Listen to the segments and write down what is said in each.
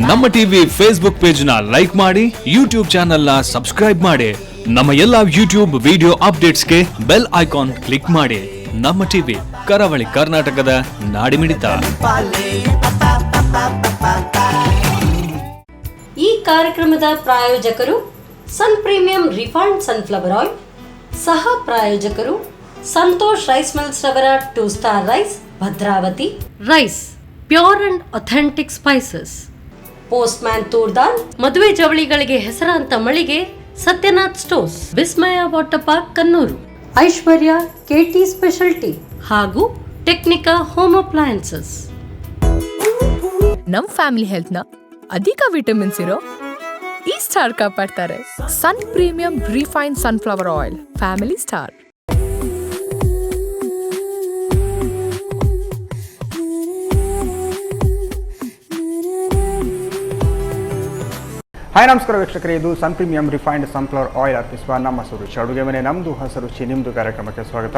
ನಮ್ಮ TV Facebook page ನ like ಮಾಡಿ, ಯೂಟ್ಯೂಬ್ ಚಾನೆಲ್ ನ ಸಬ್ಸ್ಕ್ರೈಬ್ ಮಾಡಿ. ನಮ್ಮ ಎಲ್ಲಾ ಯೂಟ್ಯೂಬ್ ವಿಡಿಯೋ ಅಪ್ಡೇಟ್ಸ್ಗೆ ಬೆಲ್ ಐಕಾನ್ ಕ್ಲಿಕ್ ಮಾಡಿ. ನಮ್ಮ ಟಿವಿ ಕರಾವಳಿ ಕರ್ನಾಟಕದ ನಾಡಿಮಿಡಿತ. ಈ ಕಾರ್ಯಕ್ರಮದ ಪ್ರಾಯೋಜಕರು Sun premium refined sunflower oil, ಸಹ ಪ್ರಾಯೋಜಕರು ಸಂತೋಷ್ ರೈಸ್ ಮಿಲ್ಸ್ ರವರ 2 star rice, Bhadravati rice, pure and authentic spices, postman ತೂರ್ದಾಲ್, ಮದುವೆ ಜವಳಿಗಳಿಗೆ ಹೆಸರಾಂತ ಮಳಿಗೆ Satyanath stores, Vismaya water park Kannur, Aishwarya KT speciality ಹಾಗೂ ಟೆಕ್ನಿಕಾ ಹೋಮ್ ಅಪ್ಲಯನ್ಸಸ್. ನಮ್ ಫ್ಯಾಮಿಲಿ ಹೆಲ್ತ್ ನ ಅಧಿಕ ವಿಟಮಿನ್ಸ್ ಇರೋ ಈ ಸ್ಟಾರ್ ಕಾಪಾಡ್ತಾರೆ. Sun premium refined sunflower oil, family star. Hi ನಮಸ್ಕಾರ ವೀಕ್ಷಕರೇ, ಇದು Sun premium refined sunflower oil ಅರ್ಪಿಸುವ ನಮ್ಮ ರುಚಿ ಅಡುಗೆ ಮನೆ ನಮ್ಮದು ಹೊಸ ರುಚಿ ನಿಮ್ಮದು ಕಾರ್ಯಕ್ರಮಕ್ಕೆ ಸ್ವಾಗತ.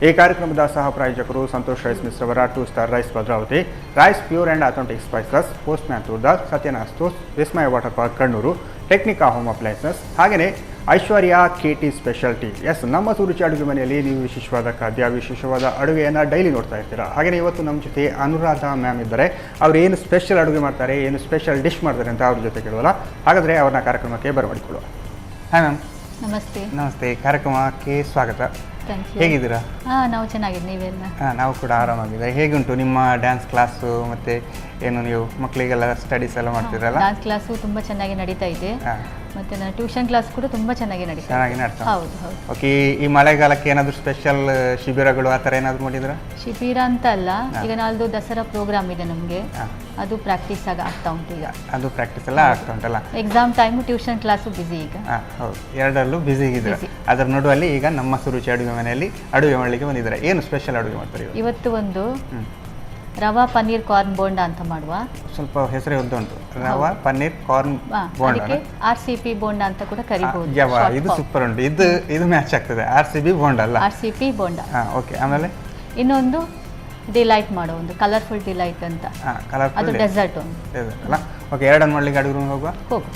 ಈ ಕಾರ್ಯಕ್ರಮದ ಸಹ ಪ್ರಾಯೋಜಕರು ಸಂತೋಷ್ ರೈಸ್ ಮಿಲ್ಸ್ ರವರ 2 star rice, Bhadravati rice, pure and authentic spices, postman toor dal, Sathyanath stores, Vismaya water park Kannur, Technica home appliances, ಹಾಗೆಯೇ ಐಶ್ವರ್ಯ ಕೆಟಿ ಸ್ಪೆಷಾಲಿಟಿ. ಎಸ್, ನಮ್ಮ ರುಚಿ ಅಡುಗೆ ಮನೆಯಲ್ಲಿ ನೀವು ವಿಶೇಷವಾದ ಖಾದ್ಯ, ವಿಶೇಷವಾದ ಅಡುಗೆಯನ್ನು ಡೈಲಿ ನೋಡ್ತಾ ಇರ್ತೀರಾ. ಹಾಗೆಯೇ ಇವತ್ತು ನಮ್ಮ ಜೊತೆ ಅನುರಾಧ ಮ್ಯಾಮ್ ಇದ್ದಾರೆ. ಅವ್ರು ಏನು ಸ್ಪೆಷಲ್ ಅಡುಗೆ ಮಾಡ್ತಾರೆ, ಏನು ಸ್ಪೆಷಲ್ ಡಿಶ್ ಮಾಡ್ತಾರೆ ಅಂತ ಅವ್ರ ಜೊತೆ ಕೇಳುವಲ್ಲ. ಹಾಗಾದರೆ ಅವ್ರನ್ನ ಕಾರ್ಯಕ್ರಮಕ್ಕೆ ಬರಮಾಡಿಕೊಳ್ಳುವ. Hi ma'am. ನಮಸ್ತೆ. ನಮಸ್ತೆ, ಕಾರ್ಯಕ್ರಮಕ್ಕೆ ಸ್ವಾಗತ. ಹೇಗಿದ್ದೀರಾ? ನಾವು ಚೆನ್ನಾಗಿದ್ದೀವಿ. ನೀವೆಲ್ಲ? ನಾವು ಕೂಡ ಆರಾಮಾಗಿದೆ. ಹೇಗುಂಟು ನಿಮ್ಮ ಡ್ಯಾನ್ಸ್ ಕ್ಲಾಸು, ಮತ್ತು ಏನು ನೀವು ಮಕ್ಕಳಿಗೆಲ್ಲ ಸ್ಟಡೀಸ್ ಎಲ್ಲ ಮಾಡ್ತೀರಲ್ಲ? ಡ್ಯಾನ್ಸ್ ಕ್ಲಾಸು ತುಂಬ ಚೆನ್ನಾಗಿ ನಡೀತಾ ಇದೆ. ಮತ್ತು ನನ್ನ ಟ್ಯೂಷನ್ ಕ್ಲಾಸ್ ಕೂಡ ತುಂಬ ಚೆನ್ನಾಗಿ ನಡೀತಾ ಇದೆ. ಹೌದು ಹೌದು. ಓಕೆ, ಈ ಮಳೆಗಾಲಕ್ಕೆ ಏನಾದರೂ ಸ್ಪೆಷಲ್ ಶಿಬಿರಗಳು ಆ ಥರ ಏನಾದರೂ ಮಾಡಿದ್ರಾ? ಶಿಬಿರ ಅಂತ ಅಲ್ಲ, ಈಗ ನಾಳ್ದು ದಸರಾ ಪ್ರೋಗ್ರಾಮ್ ಇದೆ ನಮಗೆ, ಅದು ಪ್ರಾಕ್ಟೀಸ್ ಆಗ್ತಾ ಉಂಟು ಈಗ. ಅದು ಪ್ರಾಕ್ಟೀಸ್ ಎಲ್ಲ ಆಗ್ತಾ ಉಂಟಲ್ಲ? ಎಕ್ಸಾಮ್ ಟೈಮು, ಟ್ಯೂಷನ್ ಕ್ಲಾಸು ಬಿಸಿ ಈಗ. ಹೌದು, ಎರಡರಲ್ಲೂ ಬಿಸಿ ಇದ್ದೀರಾ. ಅದರ ನಡುವಲ್ಲಿ ಈಗ ನಮ್ಮ ರುಚಿ ಅಡುಗೆ ಮನೆಯಲ್ಲಿ ಅಡುಗೆ ಮಾಡಲಿಕ್ಕೆ ಬಂದಿದ್ದಾರೆ. ಏನು ಸ್ಪೆಷಲ್ ಅಡುಗೆ ಮಾಡ್ತಾರೆ ಇವತ್ತು? ಒಂದು ರವಾ ಪನ್ನೀರ್ ಕಾರ್ನ್ ಬೋಂಡಾ ಅಂತ ಮಾಡುವ. ಸ್ವಲ್ಪ ಹೆಸರೇ ಉಂಟು, ರವಾ ಪನ್ನೀರ್ ಕಾರ್ನ್ ಬೋಂಡಾ. RCP ಬೋಂಡಾ ಅಂತ ಕೂಡ ಕರಿಬಹುದು. ಇದು ಸೂಪರ್ ಉಂಟು. ಇದು ಮ್ಯಾಚ್ ಆಗ್ತದೆ. RCB ಬೋಂಡಾ ಅಲ್ಲ? RCP ಬೋಂಡಾ. ಓಕೆ, ಆಮೇಲೆ ಇನ್ನೊಂದು ಡಿಲೈಟ್ ಮಾಡೋ, ಒಂದು ಕಲರ್ಫುಲ್ ಡಿಲೈಟ್ ಅಂತ, ಅದು ಡೆಸರ್ಟ್ ಒಂದು ಅಲ್ಲ? ಓಕೆ, ಎರಡನ್ನು ಮಾಡ್ಲಿಕ್ಕೆ ಅಡುಗೆ ರೂಮ್ ಹೋಗುವ. Okay,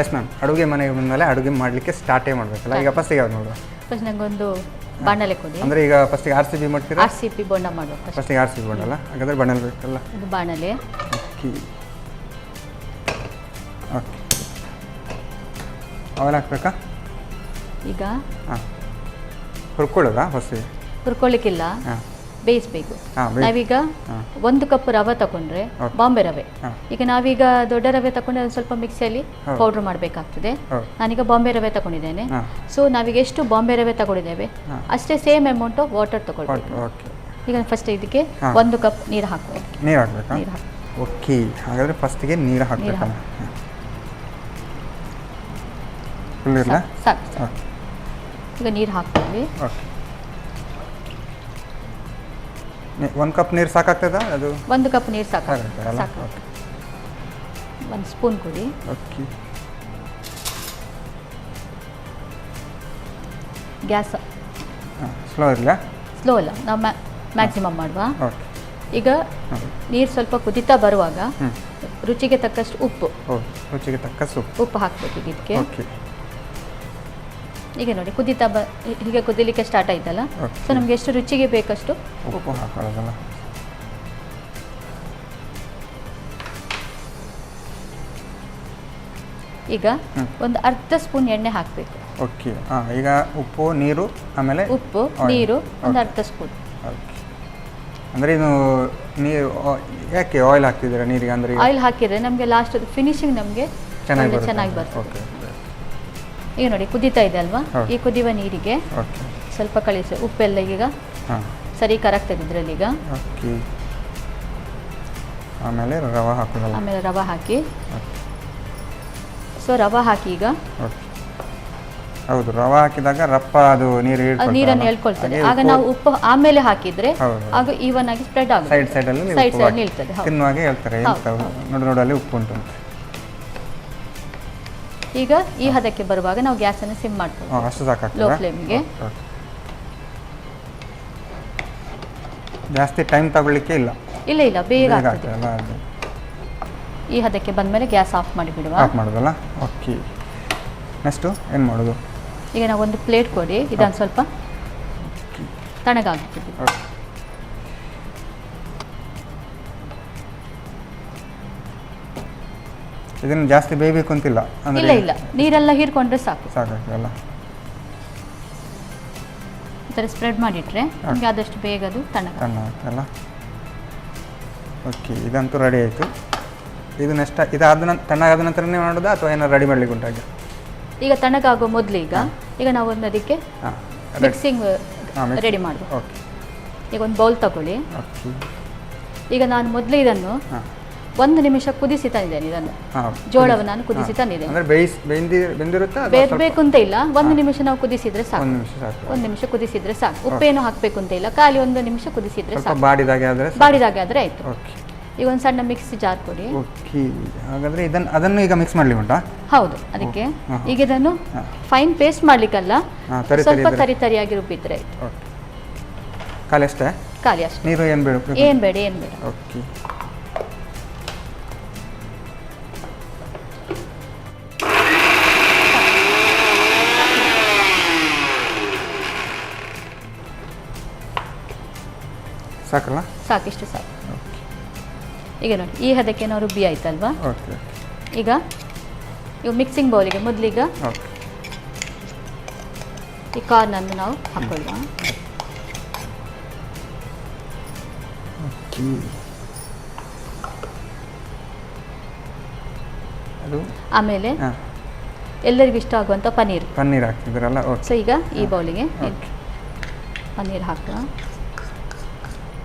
yes ma'am. ಅಡುಗೆ ಮನೆಗೆ ಬಂದಮೇಲೆ ಅಡುಗೆ ಮಾಡಲಿಕ್ಕೆ ಸ್ಟಾರ್ಟೇ ಮಾಡಬೇಕಲ್ಲ. ಈಗ ಫಸ್ಟಿಗೆ ಯಾವ್ದು ನೋಡುವ? ಫಸ್ಟ್ ನಂಗೊಂದು ಬಾಣಲೆ ಕೊಡಿ. ಅಂದರೆ ಈಗ ಫಸ್ಟಿಗೆ RCB ಮಾಡ್ತೀರಾ? RCP ಬೋಂಡಾ ಮಾಡುವ. ಫಸ್ಟಿಗೆ RCB ಬೋಂಡಾ ಅಲ್ಲ? ಹಾಗಾದರೆ ಬಾಣಲೆ ಬೇಕಲ್ಲ? ಇದು ಬಾಣಲೆ. ಓಕೆ, ಆಯಿಲ್ ಹಾಕ್ಬೇಕಾ ಈಗ? ಹುರ್ಕೊಳ್ಳೋದಾ ಫಸ್ಟಿಗೆ? ಹುರ್ಕೊಳ್ಳಿಕ್ಕಿಲ್ಲ, ಬೇಯಿಸ್ಬೇಕು. ನಾವೀಗ 1 ಕಪ್ ರವೆ ತಗೊಂಡ್ರೆ, ಬಾಂಬೆ ರವೆ. ಈಗ ನಾವೀಗ ದೊಡ್ಡ ರವೆ ತಗೊಂಡ್ರೆ ಒಂದು ಸ್ವಲ್ಪ ಮಿಕ್ಸಿಯಲ್ಲಿ ಪೌಡರ್ ಮಾಡಬೇಕಾಗ್ತದೆ. ನಾನೀಗ ಬಾಂಬೆ ರವೆ ತಗೊಂಡಿದ್ದೇನೆ. ಸೊ ನಾವೀಗ ಎಷ್ಟು ಬಾಂಬೆ ರವೆ ತಗೊಂಡಿದ್ದೇವೆ ಅಷ್ಟೇ ಸೇಮ್ ಅಮೌಂಟ್ ಆಫ್ ವಾಟರ್ ತಗೊಳ್ಬೇಕು. ಈಗ ಫಸ್ಟ್ ಇದಕ್ಕೆ 1 ಕಪ್ ನೀರು ಹಾಕಬೇಕು. ನೀರು ಹಾಕಬೇಕಾ? ನೀರು ಹಾಕಿ. ಓಕೆ, ಹಾಗಾದರೆ ಫಸ್ಟಿಗೆ ನೀರು ಹಾಕಬೇಕಲ್ಲ? ಸಾಕು. ಈಗ ನೀರು ಹಾಕ್ತೀವಿ. 1 ಕಪ್ ನೀರು ಸಾಕಾಗ್ತದ? ಅದು 1 ಕಪ್ ನೀರು ಸಾಕು. 1 ಸ್ಪೂನ್ ಕೊಡಿ. ಓಕೆ, ಗ್ಯಾಸ್ ಸ್ಲೋ ಇರಲ್ಲ? ಸ್ಲೋ ಅಲ್ಲ, ನಾವು ಮ್ಯಾಕ್ಸಿಮಮ್ ಮಾಡುವ. ಈಗ ನೀರು ಸ್ವಲ್ಪ ಕುದೀತಾ ಬರುವಾಗ ರುಚಿಗೆ ತಕ್ಕಷ್ಟು ಉಪ್ಪು. ರುಚಿಗೆ ತಕ್ಕಷ್ಟು ಉಪ್ಪು ಹಾಕಬೇಕು ಇದಕ್ಕೆ. ಈಗ ನೋಡಿ ಕುದೀತಾ ಹೀಗೆ ಕುದಿಲಿಕ್ಕೆ ಸ್ಟಾರ್ಟ್ ಆಯ್ತಲ್ಲ. ಸೊ ನಮ್ಗೆ ಎಷ್ಟು ರುಚಿಗೆ ಬೇಕಷ್ಟು ಉಪ್ಪು ಹಾಕೊಳ್ಳೋದಲ್ಲ. ಈಗ ಒಂದು ಅರ್ಧ ಸ್ಪೂನ್ ಎಣ್ಣೆ ಹಾಕಬೇಕು. ಓಕೆ, ಈಗ ಉಪ್ಪು, ನೀರು, ಆಮೇಲೆ ಉಪ್ಪು, ನೀರು, ಒಂದು ಅರ್ಧ ಸ್ಪೂನ್. ಓಕೆ, ಅಂದರೆ ಇದು ನೀರು ಯಾಕೆ ಆಯಿಲ್ ಹಾಕ್ತಿದ್ದೀರಾ ನೀರಿಗೆ? ಅಂದರೆ ಆಯಿಲ್ ಹಾಕಿದರೆ ನಮಗೆ ಲಾಸ್ಟ್ ಫಿನಿಶಿಂಗ್ ನಮಗೆ ಚೆನ್ನಾಗಿ ಬರ್ತದೆ. ಈಗ ನೋಡಿ ಕುದೀತಾ ಇದೆ ಅಲ್ವಾ? ಈ ಕುದಿಯುವ ನೀರಿಗೆ ಸ್ವಲ್ಪ ಕಳಿಸಿ. ಉಪ್ಪೆಲ್ಲ ಈಗ ಸರಿ ಕರಾಗ್ತದೆ ಇದರಲ್ಲಿ. ಈಗ ಆಮೇಲೆ ರವೆ ಹಾಕಿ. ಸೊ ರವೆ ಹಾಕಿ ಈಗ. ಹೌದು, ರವೆ ಹಾಕಿದಾಗ ರಪ್ಪ ಅದು ನೀರನ್ನು ಎಳ್ಕೊಳ್ತದೆ. ಆಗ ನಾವು ಉಪ್ಪು ಆಮೇಲೆ ಹಾಕಿದ್ರೆ ಆಗ ಈವನ್ ಆಗಿ ಸ್ಪ್ರೆಡ್ ಆಗುತ್ತೆ. ಸೈಡ್ ಸೈಡ್ ನಿಲ್ತದೆ. ತಿನ್ನುವಾಗ ಹೇಳ್ತಾರೆ ನೋಡಲ್ಲಿ ಉಪ್ಪು ಉಂಟು. ಈಗ ಈ ಹದಕ್ಕೆ ಬರುವಾಗ ನಾವು ಗ್ಯಾಸನ್ನು ಸಿಮ್ ಮಾಡ್ತೀವಿ, ಲೋ ಫ್ಲೇಮ್ಗೆ. ಜಾಸ್ತಿ ಟೈಮ್ ತಗೊಳ್ಳಿಕ್ಕೆ ಇಲ್ಲ. ಇಲ್ಲ ಇಲ್ಲ, ಬೇಗ ಬೇಗ ಆಗ್ತದೆ. ಆಗ್ತದಲ್ಲ ಅದು. ಈ ಹದಕ್ಕೆ ಬಂದಮೇಲೆ ಗ್ಯಾಸ್ ಆಫ್ ಮಾಡಿ ಬಿಡುವ. ಆಫ್ ಮಾಡೋದಲ್ಲ. ಓಕೆ, ನೆಕ್ಸ್ಟು ಏನು ಮಾಡೋದು? ಈಗ ನಾವು ಒಂದು ಪ್ಲೇಟ್ ಕೊಡಿ, ಇದನ್ನು ಸ್ವಲ್ಪ ತಣ್ಣಗಾಗ್ತದೆ. ಓಕೆ, ಇದನ್ನು ಜಾಸ್ತಿ ಬೇಯಬೇಕು ಅಂತಿಲ್ಲ ಇಲ್ಲ ಅಂದರೆ? ಇಲ್ಲ, ನೀರೆಲ್ಲ ಹೀರ್ಕೊಂಡ್ರೆ ಸಾಕು. ಸಾಕಾಗ್ತದಲ್ಲ. ಈ ಥರ ಸ್ಪ್ರೆಡ್ ಮಾಡಿಟ್ರೆ ನಮಗೆ ಆದಷ್ಟು ಬೇಗ ಅದು ಆಗ್ತದಲ್ಲ. ಓಕೆ, ಇದಂತೂ ರೆಡಿ ಆಯಿತು. ಇದು ನೆಕ್ಸ್ಟ್ ಇದಾದ ನಂತರ ತಣ್ಣಗಾದ ನಂತರನೇ ಮಾಡೋದಾ ಅಥವಾ ಏನಾದ್ರು ರೆಡಿ ಮಾಡ್ಲಿಕ್ಕೆ ಉಂಟಾಗ? ಈಗ ತಣ್ಣಗಾಗೋ ಮೊದಲು ಈಗ ನಾವು ಒಂದು ಅದಕ್ಕೆ ಹಾಂ, ಮಿಕ್ಸಿಂಗ್ ರೆಡಿ ಮಾಡಿ. ಓಕೆ, ಈಗ ಒಂದು ಬೌಲ್ ತಗೊಳ್ಳಿ. ಓಕೆ. ಈಗ ನಾನು ಮೊದಲು ಇದನ್ನು 1 ನಿಮಿಷ ಕುದಿಸಿ ತಂದಿದ್ದೇನೆ. ಇದನ್ನು ಜೋಳವನ್ನು ನಾನು ಕುದಿಸಿ ತಂದಿದ್ದೇನೆ. ಅಂದರೆ ಬೆಂದಿರುತ್ತಾ? ಬೇಯಬೇಕು ಅಂತ ಇಲ್ಲ, 1 ನಿಮಿಷ ನಾವು ಕುದಿಸಿದ್ರೆ ಸಾಕು. 1 ನಿಮಿಷ ಸಾಕು. 1 ನಿಮಿಷ ಕುದಿಸಿದ್ರೆ ಸಾಕು. ಉಪ್ಪೇನು ಹಾಕಬೇಕು ಅಂತ ಇಲ್ಲ, ಖಾಲಿ 1 ನಿಮಿಷ ಕುದಿಸಿದ್ರೆ ಸಾಕು. ಬಾಡಿದಾಗೆ ಆದರೆ ಆಯಿತು. ಓಕೆ, ಈಗ ಒಂದು ಸಣ್ಣ ಮಿಕ್ಸಿ ಜಾರ್ ಕೊಡಿ. ಓಕೆ, ಹಾಗಾದರೆ ಅದನ್ನು ಈಗ ಮಿಕ್ಸ್ ಮಾಡಲಿಕ್ಕೆ ಉಂಟಾ? ಹೌದು, ಅದಕ್ಕೆ ಈಗ ಇದನ್ನು ಫೈನ್ ಪೇಸ್ಟ್ ಮಾಡಲಿಕ್ಕಲ್ಲ, ಸ್ವಲ್ಪ ತರಿಯಾಗಿ ರುಬ್ಬಿದ್ರೆ ಆಯಿತು. ಓಕೆ, ಖಾಲಿ ಅಷ್ಟೇ? ಖಾಲಿ ಅಷ್ಟೇ, ನೀರು ಏನು ಬೇಡ? ಏನು ಬೇಡ. ಓಕೆ, ಸಾಕಲ್ಲ? ಸಾಕಿಷ್ಟು ಸಾಕು. ಈಗ ನೋಡಿ, ಈ ಹದಕ್ಕೆ ನಾವು ರುಬ್ಬಿ ಆಯ್ತಲ್ವಾ? ಓಕೆ, ಈಗ ಮಿಕ್ಸಿಂಗ್ ಬೌಲಿಗೆ ಮೊದಲಿಗ ಓಕೆ, ಈ ಕಾರ್ನನ್ನು ನಾವು ಹಾಕೊಳ್ಳುವ. ಅದು ಆಮೇಲೆ ಎಲ್ಲರಿಗೂ ಇಷ್ಟ ಆಗುವಂಥ ಪನ್ನೀರ್ ಹಾಕ್ತಿದ್ರಲ್ಲ. ಓಕೆ, ಸೊ ಈಗ ಈ ಬೌಲಿಗೆ ಪನ್ನೀರ್ ಹಾಕುವ.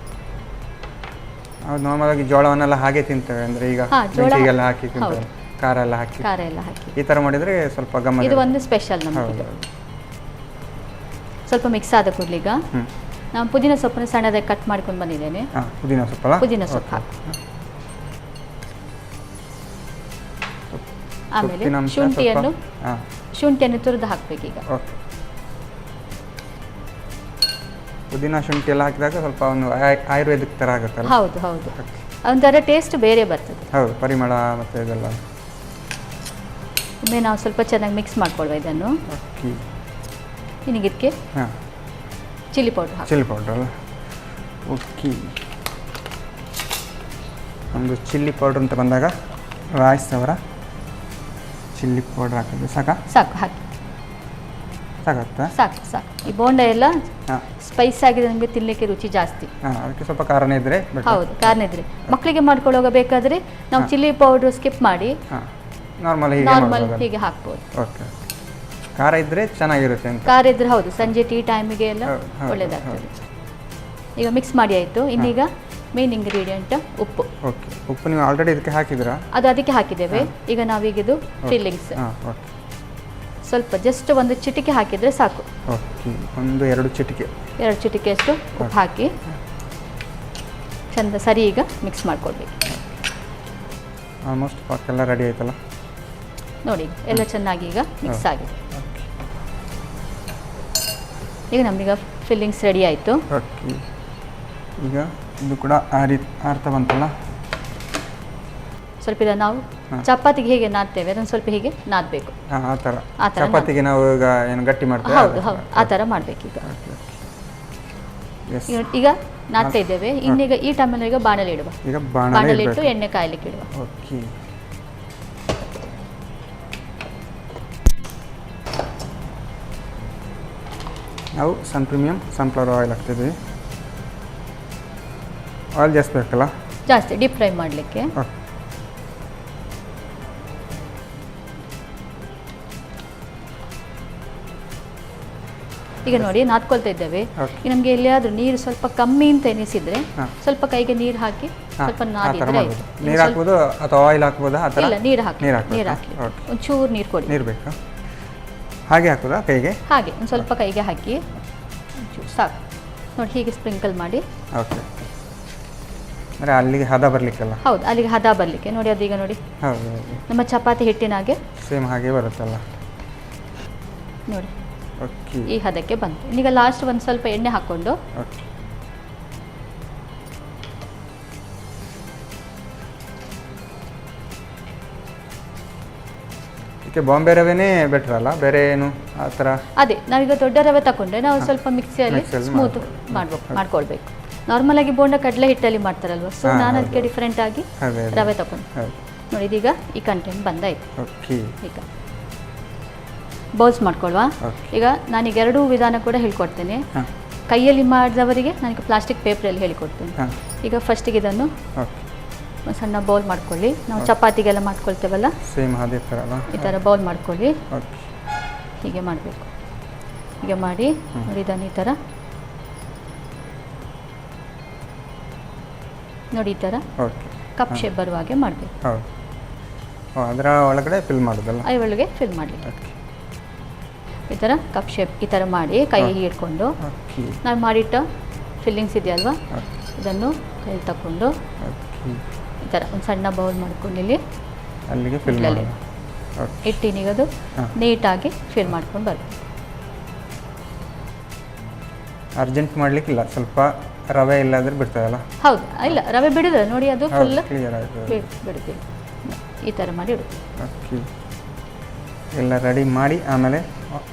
ಹೌದು, ನಾರ್ಮಲ್ ಆಗಿ ಜೋಳವನ್ನೆಲ್ಲ ಹಾಗೆ ತಿಂತೇವೆ, ಅಂದರೆ ಈಗ ಮೆಣಸಿಗೆಲ್ಲ ಹಾಕಿ ತಿಂತೇವೆ, ಖಾರ ಎಲ್ಲ ಹಾಕಿ ಈ ಥರ ಮಾಡಿದರೆ ಸ್ವಲ್ಪ ಗಮ್ಮತ್. ಇದು ಒಂದು ಸ್ಪೆಷಲ್ ನಮಗೆ. ಸ್ವಲ್ಪ ಮಿಕ್ಸ್ ಆದ ಕೂಡಲೀಗ ನಾನು ಪುದೀನ ಸೊಪ್ಪನ್ನು ಸಣ್ಣದಾಗಿ ಕಟ್ ಮಾಡ್ಕೊಂಡು ಬಂದಿದ್ದೇನೆ. ಪುದೀನ ಸೊಪ್ಪು ಹಾಕಿ, ಆಮೇಲೆ ಶುಂಠಿಯನ್ನು ತುರಿದು ಹಾಕಬೇಕೀಗ. ಪುದೀನ ಶುಂಠಿ ಎಲ್ಲ ಹಾಕಿದಾಗ ಸ್ವಲ್ಪ ಒಂದು ಆಯುರ್ವೇದಿಕ್ ಥರ ಆಗುತ್ತಲ್ಲ? ಹೌದು ಹೌದು, ಒಂಥರ ಟೇಸ್ಟ್ ಬೇರೆ ಬರ್ತದೆ. ಹೌದು, ಪರಿಮಳ ಮತ್ತು ಇದೆಲ್ಲ. ಒಮ್ಮೆ ನಾವು ಸ್ವಲ್ಪ ಚೆನ್ನಾಗಿ ಮಿಕ್ಸ್ ಮಾಡ್ಕೊಳ್ವ ಇದನ್ನು. ಓಕೆ, ಇದಕ್ಕೆ ಚಿಲ್ಲಿ ಪೌಡರ್ ಅಲ್ಲ? ಓಕೆ, ಒಂದು ಚಿಲ್ಲಿ ಪೌಡ್ರ್ ಅಂತ ಬಂದಾಗ ರಾಯ್ಸ್ ಅವರ ಚಿಲ್ಲಿ ಪೌಡ್ರ್ ಹಾಕಿದ್ರೆ ಸಾಕು ಹಾಕಿ ಸಾಕಾಗ್ತಾ? ಸಾಕು. ಈ ಬೋಂಡ ಎಲ್ಲ ಸ್ಪೈಸ್ ಆಗಿದೆ, ನಮಗೆ ತಿನ್ನಲಿಕ್ಕೆ ರುಚಿ ಜಾಸ್ತಿ. ಅದಕ್ಕೆ ಸ್ವಲ್ಪ ಕಾರಣ ಇದ್ರೆ. ಹೌದು, ಕಾರಣ ಇದ್ರೆ. ಮಕ್ಕಳಿಗೆ ಮಾಡ್ಕೊಳ್ಳೋಗ ಬೇಕಾದರೆ ನಾವು ಚಿಲ್ಲಿ ಪೌಡರ್ ಸ್ಕಿಪ್ ಮಾಡಿ ನಾರ್ಮಲ್ ಹೀಗೆ ಹಾಕ್ಬೋದು. ಓಕೆ, ಖಾರ ಇದ್ರೆ ಚೆನ್ನಾಗಿರುತ್ತೆ ಅಂತ. ಖಾರ ಇದ್ರೆ ಹೌದು, ಸಂಜೆ ಟೀ ಟೈಮಿಗೆ ಎಲ್ಲ ಒಳ್ಳೆಯದಾಗ್ತದೆ. ಈಗ ಮಿಕ್ಸ್ ಮಾಡಿ ಆಯಿತು. ಇನ್ನೀಗ ಮೇನ್ ಇಂಗ್ರೀಡಿಯೆಂಟ್ ಉಪ್ಪು. ಓಕೆ, ಉಪ್ಪು ನೀವು ಆಲ್ರೆಡಿ ಇದಕ್ಕೆ ಹಾಕಿದ್ರಾ? ಅದು ಅದಕ್ಕೆ ಹಾಕಿದ್ದೇವೆ. ಈಗ ನಾವೀಗಿದು ಫಿಲ್ಲಿಂಗ್ಸ್ ಸ್ವಲ್ಪ ಜಸ್ಟ್ ಒಂದು ಚಿಟಿಕೆ ಹಾಕಿದರೆ ಸಾಕು. ಓಕೆ, 2 ಚಿಟಿಕೆಯಷ್ಟು ಉಪ್ಪು ಹಾಕಿ ಚಂದ ಸರಿ ಈಗ ಮಿಕ್ಸ್ ಮಾಡ್ಕೊಳ್ಬೇಕು. ಆಲ್ಮೋಸ್ಟ್ ಪಾಕೆಲ್ಲ ರೆಡಿ ಆಯ್ತಲ್ಲ ನೋಡಿ, ಎಲ್ಲ ಚೆನ್ನಾಗಿ ಈಗ ಮಿಕ್ಸ್ ಆಗಿದೆ. ಈಗ ನಮೀಗ ಫಿಲ್ಲಿಂಗ್ಸ್ ರೆಡಿ ಆಯಿತು. ಓಕೆ, ಈಗ ಇದು ಕೂಡ ಆರ್ತಾ ಬಂತಲ್ಲ? ಸ್ವಲ್ಪ ಇದನ್ನು ನಾವು ಚಪಾತಿಗೆ ಹೇಗೆ ನಾದ್ತೇವೆ ಅದನ್ನು ಸ್ವಲ್ಪ ಹೀಗೆ ನಾದಬೇಕು. ಆ ಥರ ಚಪಾತಿಗೆ ನಾವು ಈಗ ಏನು ಗಟ್ಟಿ ಮಾಡ್ತೇವೆ? ಹೌದು, ಆ ಥರ ಮಾಡಬೇಕು. ಈಗ ನಾದ್ತಾ ಇದ್ದೇವೆ. ಇನ್ನೀಗ ಈ ಟೈಮಲ್ಲಿ ಈಗ ಬಾಣಲೆ ಇಡುವ. ಬಾಣಲೆ ಇಟ್ಟು ಎಣ್ಣೆ ಕಾಯಲಿಕ್ಕೆ ಇಡುವ. ಓಕೆ, ನಾವು ಸನ್ಫ್ಲವರ್ ಆಯಿಲ್ ಹಾಕ್ತಿದ್ವಿ. ಆಯಿಲ್ ಜಾಸ್ತಿ ಬೇಕಲ್ಲ? ಜಾಸ್ತಿ ಡೀಪ್ ಫ್ರೈ ಮಾಡಲಿಕ್ಕೆ. ಈಗ ನೋಡಿ ನಾದ್ಕೊಳ್ತಾ ಇದ್ದೇವೆ. ಈಗ ನಮಗೆ ಎಲ್ಲಿಯಾದ್ರೂ ನೀರು ಸ್ವಲ್ಪ ಕಮ್ಮಿ ಅಂತ ಎನಿಸಿದ್ರೆ ಸ್ವಲ್ಪ ಕೈಗೆ ನೀರು ಹಾಕಿ ಸ್ವಲ್ಪ ನಾದಿದ್ರೆ ಆಯ್ತು. ನೀರು ಹಾಕ್ಬೋದು ಅಥವಾ ಆಯಿಲ್ ಹಾಕ್ಬೋದಾ? ಇಲ್ಲ, ನೀರು ಹಾಕಿ ಒಂಚೂರು ನೀರು ಕೊಡಿ. ನೀರು ಬೇಕಾ? ಹಾಗೆ ಹಾಕೋದಾ ಕೈಗೆ? ಹಾಗೆ ಒಂದು ಸ್ವಲ್ಪ ಕೈಗೆ ಹಾಕಿ ಒಂಚೂರು ಸಾಕು ನೋಡಿ, ಹೀಗೆ ಸ್ಪ್ರಿಂಕಲ್ ಮಾಡಿ. ಓಕೆ, ಅಂದರೆ ಅಲ್ಲಿಗೆ ಹದ ಬರಲಿಕ್ಕಲ್ಲ? ಹೌದು, ಅಲ್ಲಿಗೆ ಹದ ಬರಲಿಕ್ಕೆ. ನೋಡಿ, ಅದೀಗ ನೋಡಿ ನಮ್ಮ ಚಪಾತಿ ಹಿಟ್ಟಿನಾಗೆ ಸೇಮ್ ಹಾಗೆ ಬರುತ್ತಲ್ಲ ನೋಡಿ. ಓಕೆ, ಈ ಹದಕ್ಕೆ ಬಂತು. ಈಗ ಲಾಸ್ಟ್ ಒಂದು ಸ್ವಲ್ಪ ಎಣ್ಣೆ ಹಾಕ್ಕೊಂಡು ಇದಕ್ಕೆ ಬಾಂಬೆ ರವೆನೇ ಬೆಟರ್ ಅಲ್ಲ, ಬೇರೆ ಏನು ಆ ಥರ? ಅದೇ ನಾವೀಗ ದೊಡ್ಡ ರವೆ ತಗೊಂಡ್ರೆ ನಾವು ಸ್ವಲ್ಪ ಮಿಕ್ಸಿಯಲ್ಲಿ ಸ್ಮೂತ್ ಮಾಡ್ಕೊಳ್ಬೇಕು. ನಾರ್ಮಲ್ ಆಗಿ ಬೋಂಡ ಕಡಲೆ ಹಿಟ್ಟಲ್ಲಿ ಮಾಡ್ತಾರಲ್ವ, ಸೊ ನಾನು ಅದಕ್ಕೆ ಡಿಫ್ರೆಂಟ್ ಆಗಿ ರವೆ ತಗೊಂಡು ನೋಡಿ. ಇದೀಗ ಈ ಕಂಟೆಂಟ್ ಬಂದಾಯ್ತು. ಈಗ ಬೌಲ್ಸ್ ಮಾಡ್ಕೊಳ್ವಾ. ಈಗ ನಾನೀಗ ಎರಡೂ ವಿಧಾನ ಕೂಡ ಹೇಳ್ಕೊಡ್ತೇನೆ. ಕೈಯಲ್ಲಿ ಮಾಡಿದವರಿಗೆ ನನಗೆ ಪ್ಲಾಸ್ಟಿಕ್ ಪೇಪರಲ್ಲಿ ಹೇಳಿಕೊಡ್ತೇನೆ. ಈಗ ಫಸ್ಟಿಗೆ ಇದನ್ನು ಒಂದು ಸಣ್ಣ ಬೌಲ್ ಮಾಡ್ಕೊಳ್ಳಿ. ನಾವು ಚಪಾತಿಗೆಲ್ಲ ಮಾಡ್ಕೊಳ್ತೇವಲ್ಲ ಸೇಮ್ ಅದೇ ಥರ ಈ ಥರ ಬೌಲ್ ಮಾಡ್ಕೊಳ್ಳಿ. ಹೀಗೆ ಮಾಡಬೇಕು. ಹೀಗೆ ಮಾಡಿ ನೋಡಿ, ಇದನ್ನು ಈ ಥರ ನೋಡಿ, ಈ ಥರ ಕಪ್ ಶೇಪ್ ಬರುವ ಹಾಗೆ ಮಾಡಬೇಕು. ಅದರ ಒಳಗಡೆ ಫಿಲ್ ಮಾಡೋದಲ್ಲ, ಅದ್ರ ಒಳಗೆ ಫಿಲ್ ಮಾಡಲಿಕ್ಕೆ ಈ ಥರ ಕಪ್ ಶೇಪ್ ಈ ಥರ ಮಾಡಿ ಕೈ ಹಿಡ್ಕೊಂಡು ನಾವು ಮಾಡಿಟ್ಟ ಫಿಲ್ಲಿಂಗ್ಸ್ ಇದೆಯಲ್ವಾ, ಇದನ್ನು ಕೈ ತಗೊಂಡು ಈ ಥರ ಒಂದು ಸಣ್ಣ ಬೌಲ್ ಮಾಡ್ಕೊಂಡು ಇಲ್ಲಿ ಅಲ್ಲಿಗೆ ಫಿಲ್ ಮಾಡಿ ಇಟ್ಟಿನಿಗೆ ಅದು ನೀಟಾಗಿ ಫಿಲ್ ಮಾಡ್ಕೊಂಡು ಬರಬೇಕು. ಅರ್ಜೆಂಟ್ ಮಾಡಲಿಕ್ಕಿಲ್ಲ, ಸ್ವಲ್ಪ ರವೆ ಇಲ್ಲಾದ್ರೆ ಬಿಡ್ತದಲ್ಲ? ಹೌದು, ಇಲ್ಲ ರವೆ ಬಿಡಿದ್ರೆ ನೋಡಿ ಅದು ಫುಲ್ ಬಿಡ್ತೀವಿ. ಈ ಥರ ಮಾಡಿ ಇಡು. ಎಲ್ಲ ರೆಡಿ ಮಾಡಿ ಆಮೇಲೆ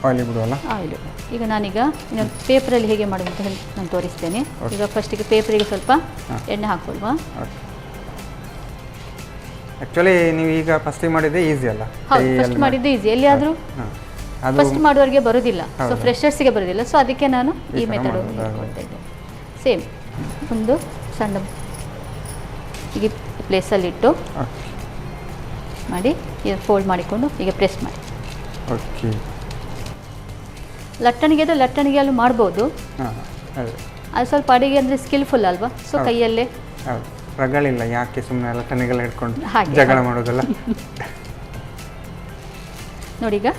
ಆಯಿಲ್ ಬಿಡುವಲ್ಲ? ಆಯಿಲು. ಈಗ ನಾನೀಗ ಇನ್ನೊಂದು ಪೇಪರಲ್ಲಿ ಹೇಗೆ ಮಾಡೋದು ಅಂತ ಹೇಳಿ ನಾನು ತೋರಿಸ್ತೇನೆ. ಈಗ ಫಸ್ಟಿಗೆ ಪೇಪರಿಗೆ ಸ್ವಲ್ಪ ಎಣ್ಣೆ ಹಾಕ್ಕೊಳ್ವಾ. ಆ್ಯಕ್ಚುಲಿ ನೀವು ಈಗ ಫಸ್ಟಿಗೆ ಮಾಡಿದ್ದೆ ಈಸಿ ಅಲ್ಲ? ಹೌದು, ಫಸ್ಟ್ ಮಾಡಿದ್ದು ಈಸಿ. ಎಲ್ಲಿಯಾದರೂ ಫಸ್ಟ್ ಮಾಡುವವರಿಗೆ ಬರೋದಿಲ್ಲ, ಸೊ ಫ್ರೆಶರ್ಸಿಗೆ ಬರೋದಿಲ್ಲ. ಸೊ ಅದಕ್ಕೆ ನಾನು ಈ ಮೆಥಡ್ ಹೇಳ್ಕೊಡ್ತಾ ಇದ್ದೆ. ಸೇಮ್ ಒಂದು ಸಣ್ಣ ಈಗ ಪ್ಲೇಸಲ್ಲಿಟ್ಟು ಮಾಡಿ ಇದು ಫೋಲ್ಡ್ ಮಾಡಿಕೊಂಡು ಈಗ ಪ್ರೆಸ್ ಮಾಡಿ. ಓಕೆ. ಲಟ್ಟಣಿಗೆಯಲ್ಲೂ ಮಾಡ್ಬೋದು. ಅದು ಸ್ವಲ್ಪ ಅಡಿಗೆ ಅಂದರೆ ಸ್ಕಿಲ್ಫುಲ್ ಅಲ್ವಾ, ಸೊ ಕೈಯಲ್ಲೇ ರಗಳಿಲ್ಲ, ಯಾಕೆ ಸುಮ್ಮನೆ ಲಟ್ಟಣಿಗೆಲ್ಲ ಹಿಡ್ಕೊಂಡು ಜಗಳ ಮಾಡೋದಲ್ಲ. ನೋಡಿ ಈಗ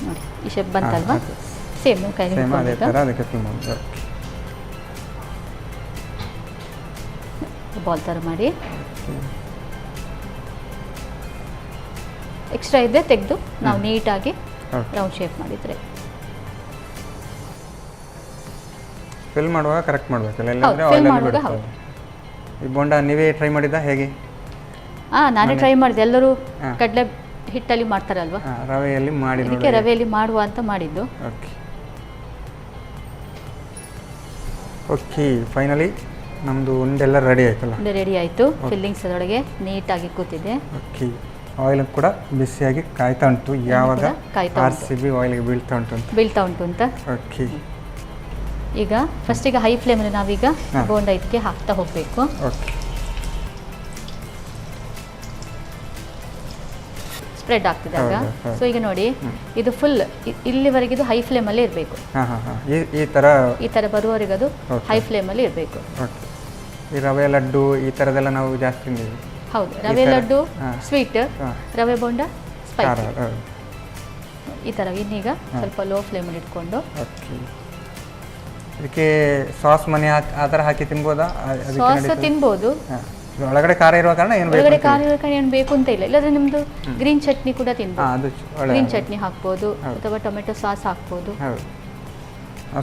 ನೋಡಿ ಈ ಶೇಪ್ ಬಂತಲ್ವಾ, ಸೇಮ್ ಕೈ ಬಾಲ್ ಥರ ಮಾಡಿ ಎಕ್ಸ್ಟ್ರಾ ಇದ್ದರೆ ತೆಗೆದು ನಾವು ನೀಟಾಗಿ ರೌಂಡ್ ಶೇಪ್ ಮಾಡಿದರೆ. ಫಿಲ್ ಮಾಡುವಾಗ ಕರೆಕ್ಟ್ ಮಾಡಬೇಕಲ್ಲ, ಇಲ್ಲಾಂದರೆ ಈ ಬೋಂಡ ನೀವೇ ಟ್ರೈ ಮಾಡಿದ್ದ ಹೇಗೆ? ನಾನೇ ಟ್ರೈ ಮಾಡಿದೆ. ಎಲ್ಲರೂ ಕಡಲೆ ಹಿಟ್ಟಲ್ಲಿ ಮಾಡ್ತಾರಲ್ವಾ, ರವೆಯಲ್ಲಿ ಮಾಡಿ ಅದಕ್ಕೆ ರವೆಯಲ್ಲಿ ಮಾಡುವ ಅಂತ ಮಾಡಿದ್ದು. ಓಕೆ, ಫೈನಲಿ ನಮ್ಮದು ಉಂಡೆಲ್ಲ ರೆಡಿ ಆಯ್ತಲ್ಲ? ಉಂಡೆ ರೆಡಿ ಆಯಿತು. ಫಿಲ್ಲಿಂಗ್ಸ್ ಅದರೊಳಗೆ ನೀಟಾಗಿ ಕೂತಿದೆ. ಓಕೆ, ಆಯಿಲ್ ಕೂಡ ಬಿಸಿಯಾಗಿ ಕಾಯ್ತಾ ಉಂಟು. ಯಾವಾಗ RCB ಆಯಿಲ್ಗೆ ಬೀಳ್ತಾ ಉಂಟು ಅಂತ. ಓಕೆ, ಈಗ ಫಸ್ಟಿಗೆ ಹೈ ಫ್ಲೇಮಲ್ಲಿ ನಾವೀಗ ಬೋಂಡ ಇದಕ್ಕೆ ಹಾಕ್ತಾ ಹೋಗಬೇಕು. Okay, spread ಆಗ್ತಿದಾಗ. ಸೊ ಈಗ ನೋಡಿ ಇದು ಫುಲ್ ಇಲ್ಲಿವರೆಗೆ ಇದು ಹೈ ಫ್ಲೇಮಲ್ಲೇ ಇರಬೇಕು. ಈ ಥರ ಬರುವವರೆಗೆ ಅದು ಹೈ ಫ್ಲೇಮಲ್ಲಿ ಇರಬೇಕು. ಈ ರವೆ ಲಡ್ಡು ಈ ಥರದೆಲ್ಲ ನಾವು ಜಾಸ್ತಿ ತಿಂದಿದ್ದೀವಿ. ಹೌದು, ರವೆ ಲಡ್ಡು ಸ್ವೀಟ್, ರವೆ ಬೋಂಡ ಸ್ಪೈಸಿ, ಈ ಥರ. ಇನ್ನೀಗ ಸ್ವಲ್ಪ ಲೋ ಫ್ಲೇಮಲ್ಲಿ ಇಟ್ಕೊಂಡು ಇದಕ್ಕೆ ಸಾಸ್ ಮನೆ ಆ ಥರ ಹಾಕಿ ತಿನ್ಬೋದಾ? ಸಾಸ್ ತಿನ್ಬೋದು. ಒಳಗಡೆ ಖಾರ ಇರುವ ಕಾರಣ ಒಳಗಡೆ ಖಾರ ಇರೋ ಕಾರಣ ಏನು ಬೇಕು ಅಂತ ಇಲ್ಲ. ಇಲ್ಲಾಂದ್ರೆ ನಿಮ್ಮದು ಗ್ರೀನ್ ಚಟ್ನಿ ಕೂಡ ತಿನ್ಬೋದು. ಗ್ರೀನ್ ಚಟ್ನಿ ಹಾಕ್ಬೋದು ಅಥವಾ ಟೊಮೆಟೊ ಸಾಸ್ ಹಾಕ್ಬೋದು.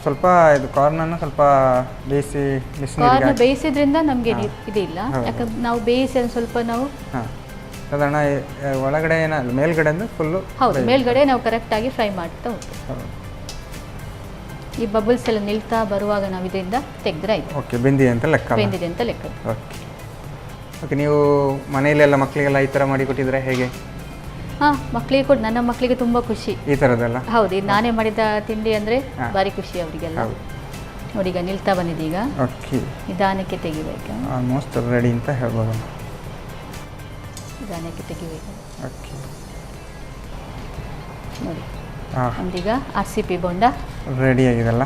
ಸ್ವಲ್ಪ ಇದು ಕಾರ್ನನ್ನು ಸ್ವಲ್ಪ ಬೇಯಿಸಿದ್ರಿಂದ ನಮಗೆ ಇದಿಲ್ಲ, ಯಾಕಂದ್ರೆ ನಾವು ಬೇಯಿಸಿ ಸ್ವಲ್ಪ ನಾವು ಸಾಧಾರಣ ಒಳಗಡೆ ಏನಲ್ಲ, ಮೇಲ್ಗಡೆ ಫುಲ್ಲು. ಹೌದು, ಮೇಲ್ಗಡೆ ನಾವು ಕರೆಕ್ಟಾಗಿ ಫ್ರೈ ಮಾಡ್ತಾ ಹೋಗ್ತೀವಿ. ಈ ಬಬಲ್ಸ್ ಎಲ್ಲ ನಿಲ್ತಾ ಬರುವಾಗ ನಾವು ಇದರಿಂದ ತೆಗೆದ್ರೆ ಆಯ್ತು. ಓಕೆ, ಬೆಂದಿದೆ ಅಂತ ಲೆಕ್ಕ. ಓಕೆ, ನೀವು ಮನೆಯಲ್ಲೆಲ್ಲ ಮಕ್ಕಳಿಗೆಲ್ಲ ಈ ಥರ ಮಾಡಿ ಕೊಟ್ಟಿದ್ರೆ ಹೇಗೆ? ಮಕ್ಕಳಿಗೆ ಕೊಟ್ಟು ನನ್ನ ಮಕ್ಕಳಿಗೆ ತುಂಬ ಖುಷಿ ಈ ಥರದ್ದೆಲ್ಲ. ಹೌದು, ಇದು ನಾನೇ ಮಾಡಿದ ತಿಂಡಿ ಅಂದರೆ ಭಾರಿ ಖುಷಿ ಅವರಿಗೆಲ್ಲ. ನೋಡಿ ಈಗ ನಿಲ್ತಾ ಬಂದಿದೆ. ಈಗ ನಿಧಾನಕ್ಕೆ ತೆಗಿಬೇಕು. ಆಲ್ಮೋಸ್ಟ್ ರೆಡಿ ಅಂತ ಹೇಳ್ಬೋದು. ನಿಧಾನಕ್ಕೆ ತೆಗಿಬೇಕು. ಓಕೆ, ನೋಡಿ ಒಂದೀಗ RCB ಬೋಂಡ ರೆಡಿ ಆಗಿದೆಲ್ಲ.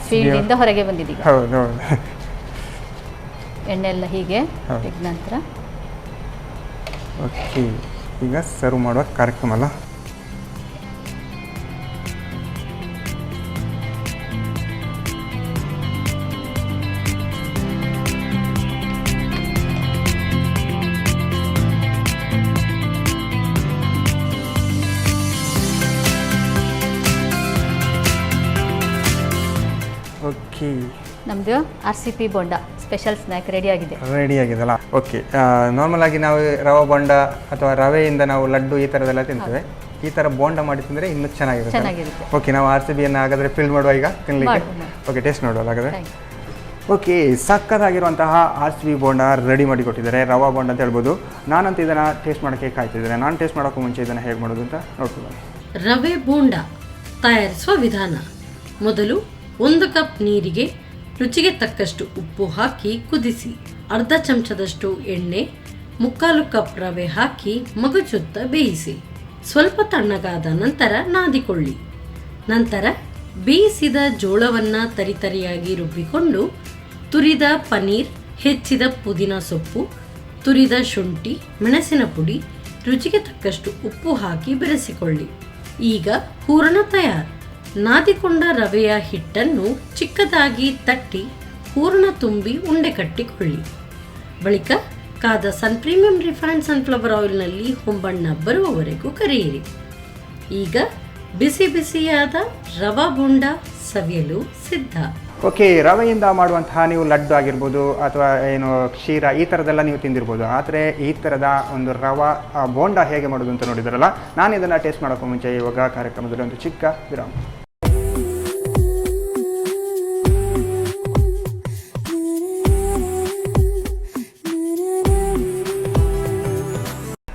ಫೀಲ್ಡಿಂದ ಹೊರಗೆ ಬಂದಿದ್ದೀಗ. ಹೌದು, ಎಣ್ಣೆ ಎಲ್ಲ ಹೀಗೆ ತೆಗೆದ ನಂತರ ಓಕೆ, ಈಗ ಸರ್ವ್ ಮಾಡುವ ಕಾರ್ಯಕ್ರಮ ಅಲ್ಲ. ನಮ್ಮದು RCP bonda special snack ready ಆಗಿದೆಲ್ಲ. ಓಕೆ, ನಾರ್ಮಲ್ ಆಗಿ ನಾವು ರವೆ ಬೋಂಡ ಅಥವಾ ರವೆಯಿಂದ ನಾವು ಲಡ್ಡು ಈ ಥರದ್ದೆಲ್ಲ ತಿಂತೇವೆ. ಈ ಥರ ಬೋಂಡ ಮಾಡಿ ತಿಂದರೆ ಇನ್ನೂ ಚೆನ್ನಾಗಿರುತ್ತೆ. ಓಕೆ, ನಾವು RCBಯನ್ನು ಹಾಗಾದರೆ ಫಿಲ್ ಮಾಡುವ ಈಗ ತಿನ್ನಲಿಕ್ಕೆ. ಓಕೆ, ಟೇಸ್ಟ್ ನೋಡುವ ಹಾಗಾದರೆ. ಓಕೆ, ಸಕ್ಕತ್ತಾಗಿರುವಂತಹ RCB ಬೋಂಡ ರೆಡಿ ಮಾಡಿ ಕೊಟ್ಟಿದ್ದಾರೆ. ರವಾ ಬೋಂಡ ಅಂತ ಹೇಳ್ಬೋದು. ನಾನಂತೂ ಇದನ್ನು ಟೇಸ್ಟ್ ಮಾಡೋಕ್ಕೆ ಕಾಯ್ತಿದ್ದೇನೆ. ನಾನು ಟೇಸ್ಟ್ ಮಾಡೋಕ್ಕೂ ಮುಂಚೆ ಇದನ್ನು ಹೇಗೆ ಮಾಡೋದು ಅಂತ ನೋಡ್ಕೊಳ್ಳೋಣ. ರವೆ ಬೋಂಡ ತಯಾರಿಸುವ ವಿಧಾನ: ಮೊದಲು 1 ಕಪ್ ನೀರಿಗೆ ರುಚಿಗೆ ತಕ್ಕಷ್ಟು ಉಪ್ಪು ಹಾಕಿ ಕುದಿಸಿ, ಅರ್ಧ ಚಮಚದಷ್ಟು ಎಣ್ಣೆ, 3/4 ಕಪ್ ರವೆ ಹಾಕಿ ಮಗುಚುತ್ತ ಬೇಯಿಸಿ, ಸ್ವಲ್ಪ ತಣ್ಣಗಾದ ನಂತರ ನಾದಿಕೊಳ್ಳಿ. ನಂತರ ಬೇಯಿಸಿದ ಜೋಳವನ್ನು ತರಿತರಿಯಾಗಿ ರುಬ್ಬಿಕೊಂಡು ತುರಿದ ಪನೀರ್, ಹೆಚ್ಚಿದ ಪುದೀನ ಸೊಪ್ಪು, ತುರಿದ ಶುಂಠಿ, ಮೆಣಸಿನ ಪುಡಿ, ರುಚಿಗೆ ತಕ್ಕಷ್ಟು ಉಪ್ಪು ಹಾಕಿ ಬೆರೆಸಿಕೊಳ್ಳಿ. ಈಗ ಹೂರಣ ತಯಾರು. ನಾದಿಕೊಂಡ ರವೆಯ ಹಿಟ್ಟನ್ನು ಚಿಕ್ಕದಾಗಿ ತಟ್ಟಿ ಹೂರಣ ತುಂಬಿ ಉಂಡೆ ಕಟ್ಟಿಕೊಳ್ಳಿ. ಬಳಿಕ ಕಾದ ಸನ್ ಪ್ರೀಮಿಯಂ ರಿಫೈನ್ಡ್ ಸನ್ಫ್ಲವರ್ ಆಯಿಲ್ನಲ್ಲಿ ಹೊಂಬಣ್ಣ ಬರುವವರೆಗೂ ಕರಿಯಿರಿ. ಈಗ ಬಿಸಿ ಬಿಸಿಯಾದ ರವಾ ಬೋಂಡ ಸವಿಯಲು ಸಿದ್ಧ. ಓಕೆ, ರವೆಯಿಂದ ಮಾಡುವಂತಹ ನೀವು ಲಡ್ಡು ಆಗಿರ್ಬೋದು ಅಥವಾ ಏನು ಕ್ಷೀರ ಈ ಥರದ್ದೆಲ್ಲ ನೀವು ತಿಂದಿರ್ಬೋದು. ಆದರೆ ಈ ಥರದ ಒಂದು ರವಾ ಬೋಂಡ ಹೇಗೆ ಮಾಡೋದು ಅಂತ ನೋಡಿದ್ರಲ್ಲ. ನಾನು ಇದನ್ನು ಟೇಸ್ಟ್ ಮಾಡೋಕ್ಕೂ ಮುಂಚೆ ಇವಾಗ ಕಾರ್ಯಕ್ರಮದಲ್ಲಿ ಒಂದು ಚಿಕ್ಕ ವಿರಾಮ.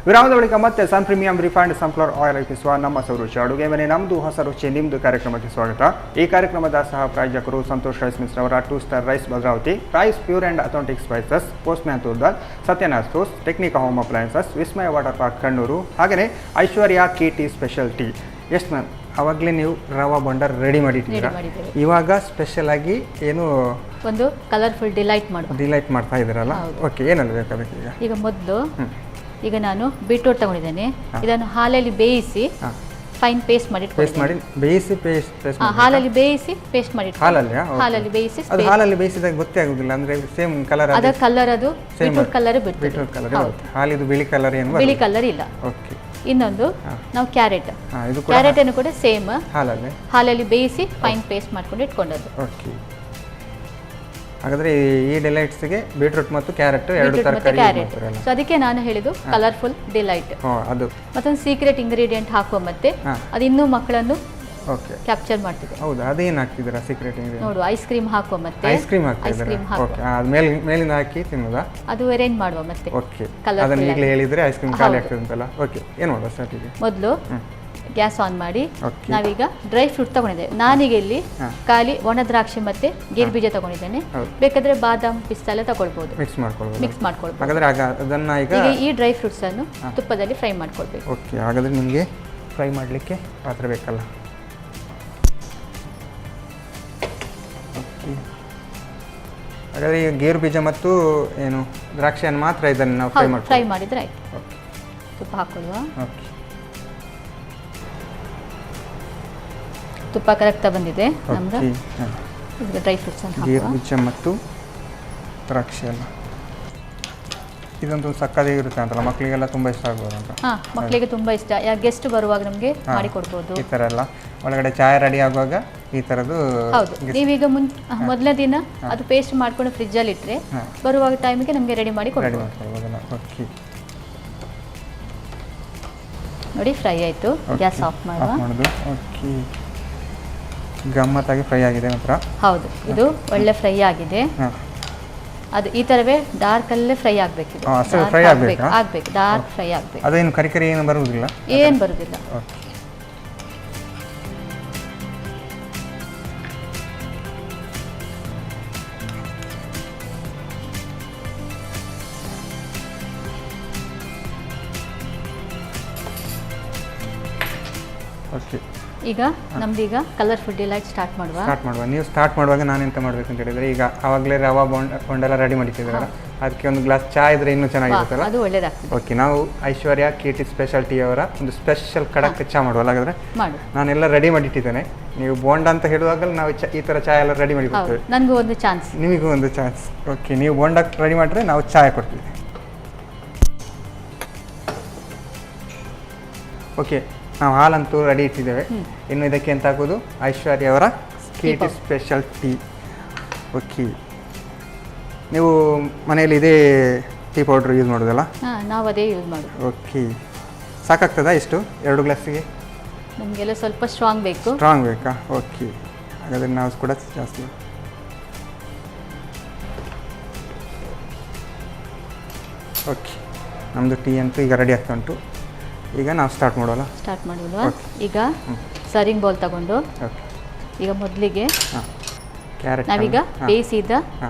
ವಿರಾಮದ ಬಳಿಕ ಮತ್ತೆ ಸನ್ ಪ್ರೀಮಿಯಂ ರಿಫೈನ್ಡ್ ಸನ್ಫ್ಲವರ್ ಆಯಿಲ್ ಅರ್ಪಿಸುವ ನಮ್ಮ ರುಚಿ ಅಡುಗೆ ಮನೆ ನಮ್ಮದು ಹೊಸ ರುಚಿ ನಿಮ್ಮದು ಕಾರ್ಯಕ್ರಮಕ್ಕೆ ಸ್ವಾಗತ. ಈ ಕಾರ್ಯಕ್ರಮದ ಸಹ ಪ್ರಾಯೋಜಕರು ಸಂತೋಷ್ ರೈಸ್ ಮಿಲ್ಸ್ ಅವರ 2 star rice Bhadravati, rice pure and authentic spices, postman toor dal, Sathyanath ಸೋಸ್, Technica home appliances, Vismaya water park Kannur, ಹಾಗೆಯೇ ಐಶ್ವರ್ಯ KT ಸ್ಪೆಷಲ್ ಟೀ. ಎಷ್ಟು ಮ್ಯಾಮ್, ಆವಾಗಲೇ ನೀವು ರವಾ ಬೋಂಡ ರೆಡಿ ಮಾಡಿಟ್ಟಿದ್ದೀರಾ. ಇವಾಗ ಸ್ಪೆಷಲ್ ಆಗಿ ಏನು ಒಂದು ಕಲರ್ಫುಲ್ ಡಿಲೈಟ್ ಮಾಡ್ತಾ ಇದ್ದೀರಲ್ಲ. ಓಕೆ, ಏನೆಲ್ಲ ಬೇಕಾಗುತ್ತೆ ಈಗ ಮೊದಲು ಈಗ ನಾನು ಬೀಟ್ರೂಟ್ ತಗೊಂಡಿದ್ದೇನೆ. ಇದನ್ನು ಹಾಲಲ್ಲಿ ಬೇಯಿಸಿ ಫೈನ್ ಪೇಸ್ಟ್ ಮಾಡಿ ಹಾಲಲ್ಲಿ ಬೇಯಿಸಿ ಪೇಸ್ಟ್ ಮಾಡಿ ಹಾಲಲ್ಲಿ ಬೇಯಿಸಿ ಹಾಲಲ್ಲಿ ಬೇಯಿಸಿದಾಗ ಗೊತ್ತೇ ಆಗುದಿಲ್ಲ ಅಂದ್ರೆ ಸೇಮ್ ಕಲರ್ ಅದ ಕಲರ್ ಅದು ಬೀಟ್ರೂಟ್ ಕಲರ್ ಬೀಟ್ರೂಟ್ ಕಲರ್ ಹಾಲಿದು ಬಿಳಿ ಕಲರ್ ಏನು ಬಿಳಿ ಕಲರ್ ಇಲ್ಲ. ಓಕೆ, ಇನ್ನೊಂದು ನಾವು ಕ್ಯಾರೆಟ್ ಅನ್ನು ಕೂಡ ಸೇಮ್ ಹಾಲಲ್ಲಿ ಬೇಯಿಸಿ ಫೈನ್ ಪೇಸ್ಟ್ ಮಾಡ್ಕೊಂಡು ಇಟ್ಕೊಂಡದ್ದು. ಓಕೆ, ಹಾಗಾದ್ರೆ ಈ ಡಿಲೈಟ್ಸ್ಗೆ ಬೀಟ್ರೂಟ್ ಮತ್ತು ಕ್ಯಾರೆಟ್ ಎರಡು ತರಕಾರಿ ಮಾಡ್ತಾರಲ್ಲ, ಸೊ ಅದಕ್ಕೆ ನಾನು ಹೇಳಿದ್ದು ಕಲರ್ಫುಲ್ ಡಿಲೈಟ್. ಅದು ಮತ್ತೊಂದು ಸೀಕ್ರೆಟ್ ಇಂಗ್ರೀಡಿಯೆಂಟ್ ಹಾಕುವ ಮತ್ತೆ ಅದು ಇನ್ನೂ ಮಕ್ಕಳನ್ನು ಓಕೆ ಕ್ಯಾಪ್ಚರ್ ಮಾಡ್ತಿದೆ. ಹೌದು, ಅದೇನು ಹಾಕ್ತಿದ್ದೀರಾ ಸೀಕ್ರೆಟ್ ಇಂಗ್ರೀಡಿಯೆಂಟ್? ನೋಡು, ಐಸ್ ಕ್ರೀಮ್ ಹಾಕುವ ಮತ್ತೆ ಐಸ್ ಕ್ರೀಮ್ ಓಕೆ, ಅದು ಮೇಲಿಂದ ಹಾಕಿ ತಿನ್ನೋದಾ? ಅದು ಅರೇಂಜ್ ಮಾಡುವ ಮತ್ತೆ. ಓಕೆ, ಅದನ್ನ ಈಗಲೇ ಹೇಳಿದ್ರೆ ಐಸ್ ಕ್ರೀಮ್ ಖಾಲಿ ಆಗ್ತದೆ ಅಂತಲ್ಲ. ಓಕೆ, ಏನು ಮಾಡುವ ಸ್ಟಾರ್ಟಿಗೆ? ಮೊದಲು ಗ್ಯಾಸ್ ಆನ್ ಮಾಡಿ ನಾವೀಗ ಡ್ರೈ ಫ್ರೂಟ್ ತಗೊಂಡಿದ್ದೇವೆ. ನಾನೀಗ ಇಲ್ಲಿ ಖಾಲಿ ಒಣ ದ್ರಾಕ್ಷಿ ಮತ್ತೆ ಗೇರು ಬೀಜ ತಗೊಂಡಿದ್ದೇನೆ. ಬೇಕಾದ್ರೆ ಬಾದಾಮ್ ಪಿಸ್ತಾ ಎಲ್ಲ ತಗೊಳ್ಬಹುದು, ಮಿಕ್ಸ್ ಮಾಡ್ಕೊಳ್ಬಹುದು. ಹಾಗಾದ್ರೆ ಅದನ್ನ ಈಗ ಈ ಡ್ರೈ ಫ್ರೂಟ್ಸ್ ಅನ್ನು ತುಪ್ಪದಲ್ಲಿ ಫ್ರೈ ಮಾಡ್ಕೊಳ್ಬೇಕು. ಓಕೆ, ಹಾಗಾದ್ರೆ ನಿಮಗೆ ಫ್ರೈ ಮಾಡಲಿಕ್ಕೆ ಪಾತ್ರ ಬೇಕಲ್ಲ. ಹಾಗಾದ್ರೆ ಈಗ ಗೇರು ಬೀಜ ಮತ್ತು ಏನು ದ್ರಾಕ್ಷಿಯನ್ನು ಮಾತ್ರ ಇದನ್ನು ನಾವು ಫ್ರೈ ಮಾಡಿದ್ರೆ ಆಯ್ತು. ತುಪ್ಪ ಹಾಕೊಳ್ಳುವ. ಓಕೆ, ತುಪ್ಪ ಕರೆಕ್ಟಾಗಿ ಬಂದಿದೆ ನಮ್ದು. ಈಗ ಡ್ರೈ ಫ್ರೂಟ್ಸ್ ಅನ್ನು ಹಾಕುವ. ಗೇರು ಬೀಜ ಮತ್ತು ದ್ರಾಕ್ಷಿ ಎಲ್ಲ ಇದಂತೂ ಸಕ್ಕತ್ತಾಗಿರುತ್ತೆ ಅಂತಲ್ಲ, ಮಕ್ಕಳಿಗೆಲ್ಲ ತುಂಬ ಇಷ್ಟ ಆಗ್ಬೋದು ಅಂತ. ಮಕ್ಕಳಿಗೆ ತುಂಬ ಇಷ್ಟ. ಗೆಸ್ಟ್ ಬರುವಾಗ ನಮಗೆ ಮಾಡಿ ಕೊಡ್ಬೋದು ಈ ಥರ ಎಲ್ಲ. ಒಳಗಡೆ ಚಾಯ್ ರೆಡಿ ಆಗುವಾಗ ಈ ಥರದ್ದು. ಹೌದು, ನೀವೀಗ ಮೊದಲನೇ ದಿನ ಅದು ಪೇಸ್ಟ್ ಮಾಡ್ಕೊಂಡು ಫ್ರಿಜ್ಜಲ್ಲಿ ಇಟ್ಟರೆ ಬರುವಾಗ ಟೈಮಿಗೆ ನಮಗೆ ರೆಡಿ ಮಾಡಿ ಕೊಡ್ಬೋದಲ್ಲ. ಓಕೆ, ನೋಡಿ ಫ್ರೈ ಆಯಿತು. ಗ್ಯಾಸ್ ಆಫ್ ಮಾಡೋದು. ಓಕೆ, ಗಮ್ಮತ್ತಾಗಿ ಫ್ರೈ ಆಗಿದೆ ಮಾತ್ರ. ಹೌದು, ಇದು ಒಳ್ಳೆ ಫ್ರೈ ಆಗಿದೆ. ಅದು ಈ ತರವೇ ಡಾರ್ಕ್ ಅಲ್ಲೇ ಫ್ರೈ ಆಗಬೇಕು. ಆಗ್ಬೇಕು ಡಾರ್ಕ್ ಫ್ರೈ ಆಗಬೇಕು. ಅದೇನು ಕರಿ ಏನು ಬರುವುದಿಲ್ಲ? ಏನು ಬರುವುದಿಲ್ಲ. ಓಕೆ, ಈಗ ನಮ್ದೀಗ ಕಲರ್ಫುಲ್ ಡಿಲೈಟ್ ಸ್ಟಾರ್ಟ್ ಮಾಡುವ. ನೀವು ಸ್ಟಾರ್ಟ್ ಮಾಡುವಾಗ ನಾನು ಎಂತ ಮಾಡಬೇಕು ಅಂತ ಹೇಳಿದ್ರೆ, ಈಗ ಆವಾಗಲೇ ರವಾ ಬೋಂಡೆಲ್ಲ ರೆಡಿ ಮಾಡಿಟ್ಟಿದ್ದೀರಲ್ಲ, ಅದಕ್ಕೆ ಒಂದು ಗ್ಲಾಸ್ ಚಾ ಇದ್ರೆ ಇನ್ನೂ ಚೆನ್ನಾಗಿರುತ್ತಲ್ಲ, ಅದು ಒಳ್ಳೇದಾಗ್ತದೆ. ಓಕೆ, ನಾವು ಐಶ್ವರ್ಯ KT ಸ್ಪೆಷಲ್ ಟೀ ಅವರ ಒಂದು ಸ್ಪೆಷಲ್ ಕಡಕ್ ಚಾ ಮಾಡುವಲ್ಲ. ಹಾಗಾದ್ರೆ ನಾನೆಲ್ಲ ರೆಡಿ ಮಾಡಿಟ್ಟಿದ್ದೇನೆ. ನೀವು ಬೋಂಡ ಅಂತ ಹೇಳುವಾಗಲೇ ನಾವು ಈ ಥರ ಚಾ ಎಲ್ಲ ರೆಡಿ ಮಾಡಿ ಕೊಡ್ತೇವೆ. ನನಗೂ ಒಂದು ಚಾನ್ಸ್, ನಿಮಗೂ ಒಂದು ಚಾನ್ಸ್. ಓಕೆ, ನೀವು ಬೋಂಡ ರೆಡಿ ಮಾಡಿದ್ರೆ ನಾವು ಚಾಯ್ ಕೊಡ್ತೀವಿ. ಓಕೆ, ನಾವು ಹಾಲಂತೂ ರೆಡಿ ಇಟ್ಟಿದ್ದೇವೆ. ಇನ್ನು ಇದಕ್ಕೆ ಎಂತ ಹಾಕೋದು? ಐಶ್ವರ್ಯ ಅವರ KT ಸ್ಪೆಷಲ್ ಟೀ. ಓಕೆ. ನೀವು ಮನೆಯಲ್ಲಿ ಇದೇ ಟೀ ಪೌಡ್ರ್ ಯೂಸ್ ಮಾಡೋದಲ್ಲ? ಹಾಂ, ನಾವು ಅದೇ ಯೂಸ್ ಮಾಡೋದು. ಓಕೆ. ಸಾಕಾಗ್ತದಾ ಇಷ್ಟು 2 ಗ್ಲಾಸಿಗೆ? ನಮಗೆಲ್ಲ ಸ್ವಲ್ಪ ಸ್ಟ್ರಾಂಗ್ ಬೇಕು. ಸ್ಟ್ರಾಂಗ್ ಬೇಕಾ? ಓಕೆ. ಹಾಗಾದರೆ ನಾವು ಕೂಡ ಜಾಸ್ತಿ. ಓಕೆ, ನಮ್ಮದು ಟೀ ಅಂತೂ ಈಗ ರೆಡಿ ಆಗ್ತಾ ಉಂಟು. ಈಗ ನಾವು ಸ್ಟಾರ್ಟ್ ಮಾಡೋಲ್ಲ? ಸ್ಟಾರ್ಟ್ ಮಾಡೋಲ್ವಾ? ಈಗ ಸರ್ವಿಂಗ್ ಬೌಲ್ ತಗೊಂಡು ಓಕೆ. ಈಗ ಮೊದಲಿಗೆ ಕ್ಯಾರೆಟ್ ನಾವೀಗ ಬೇಯಿಸಿದ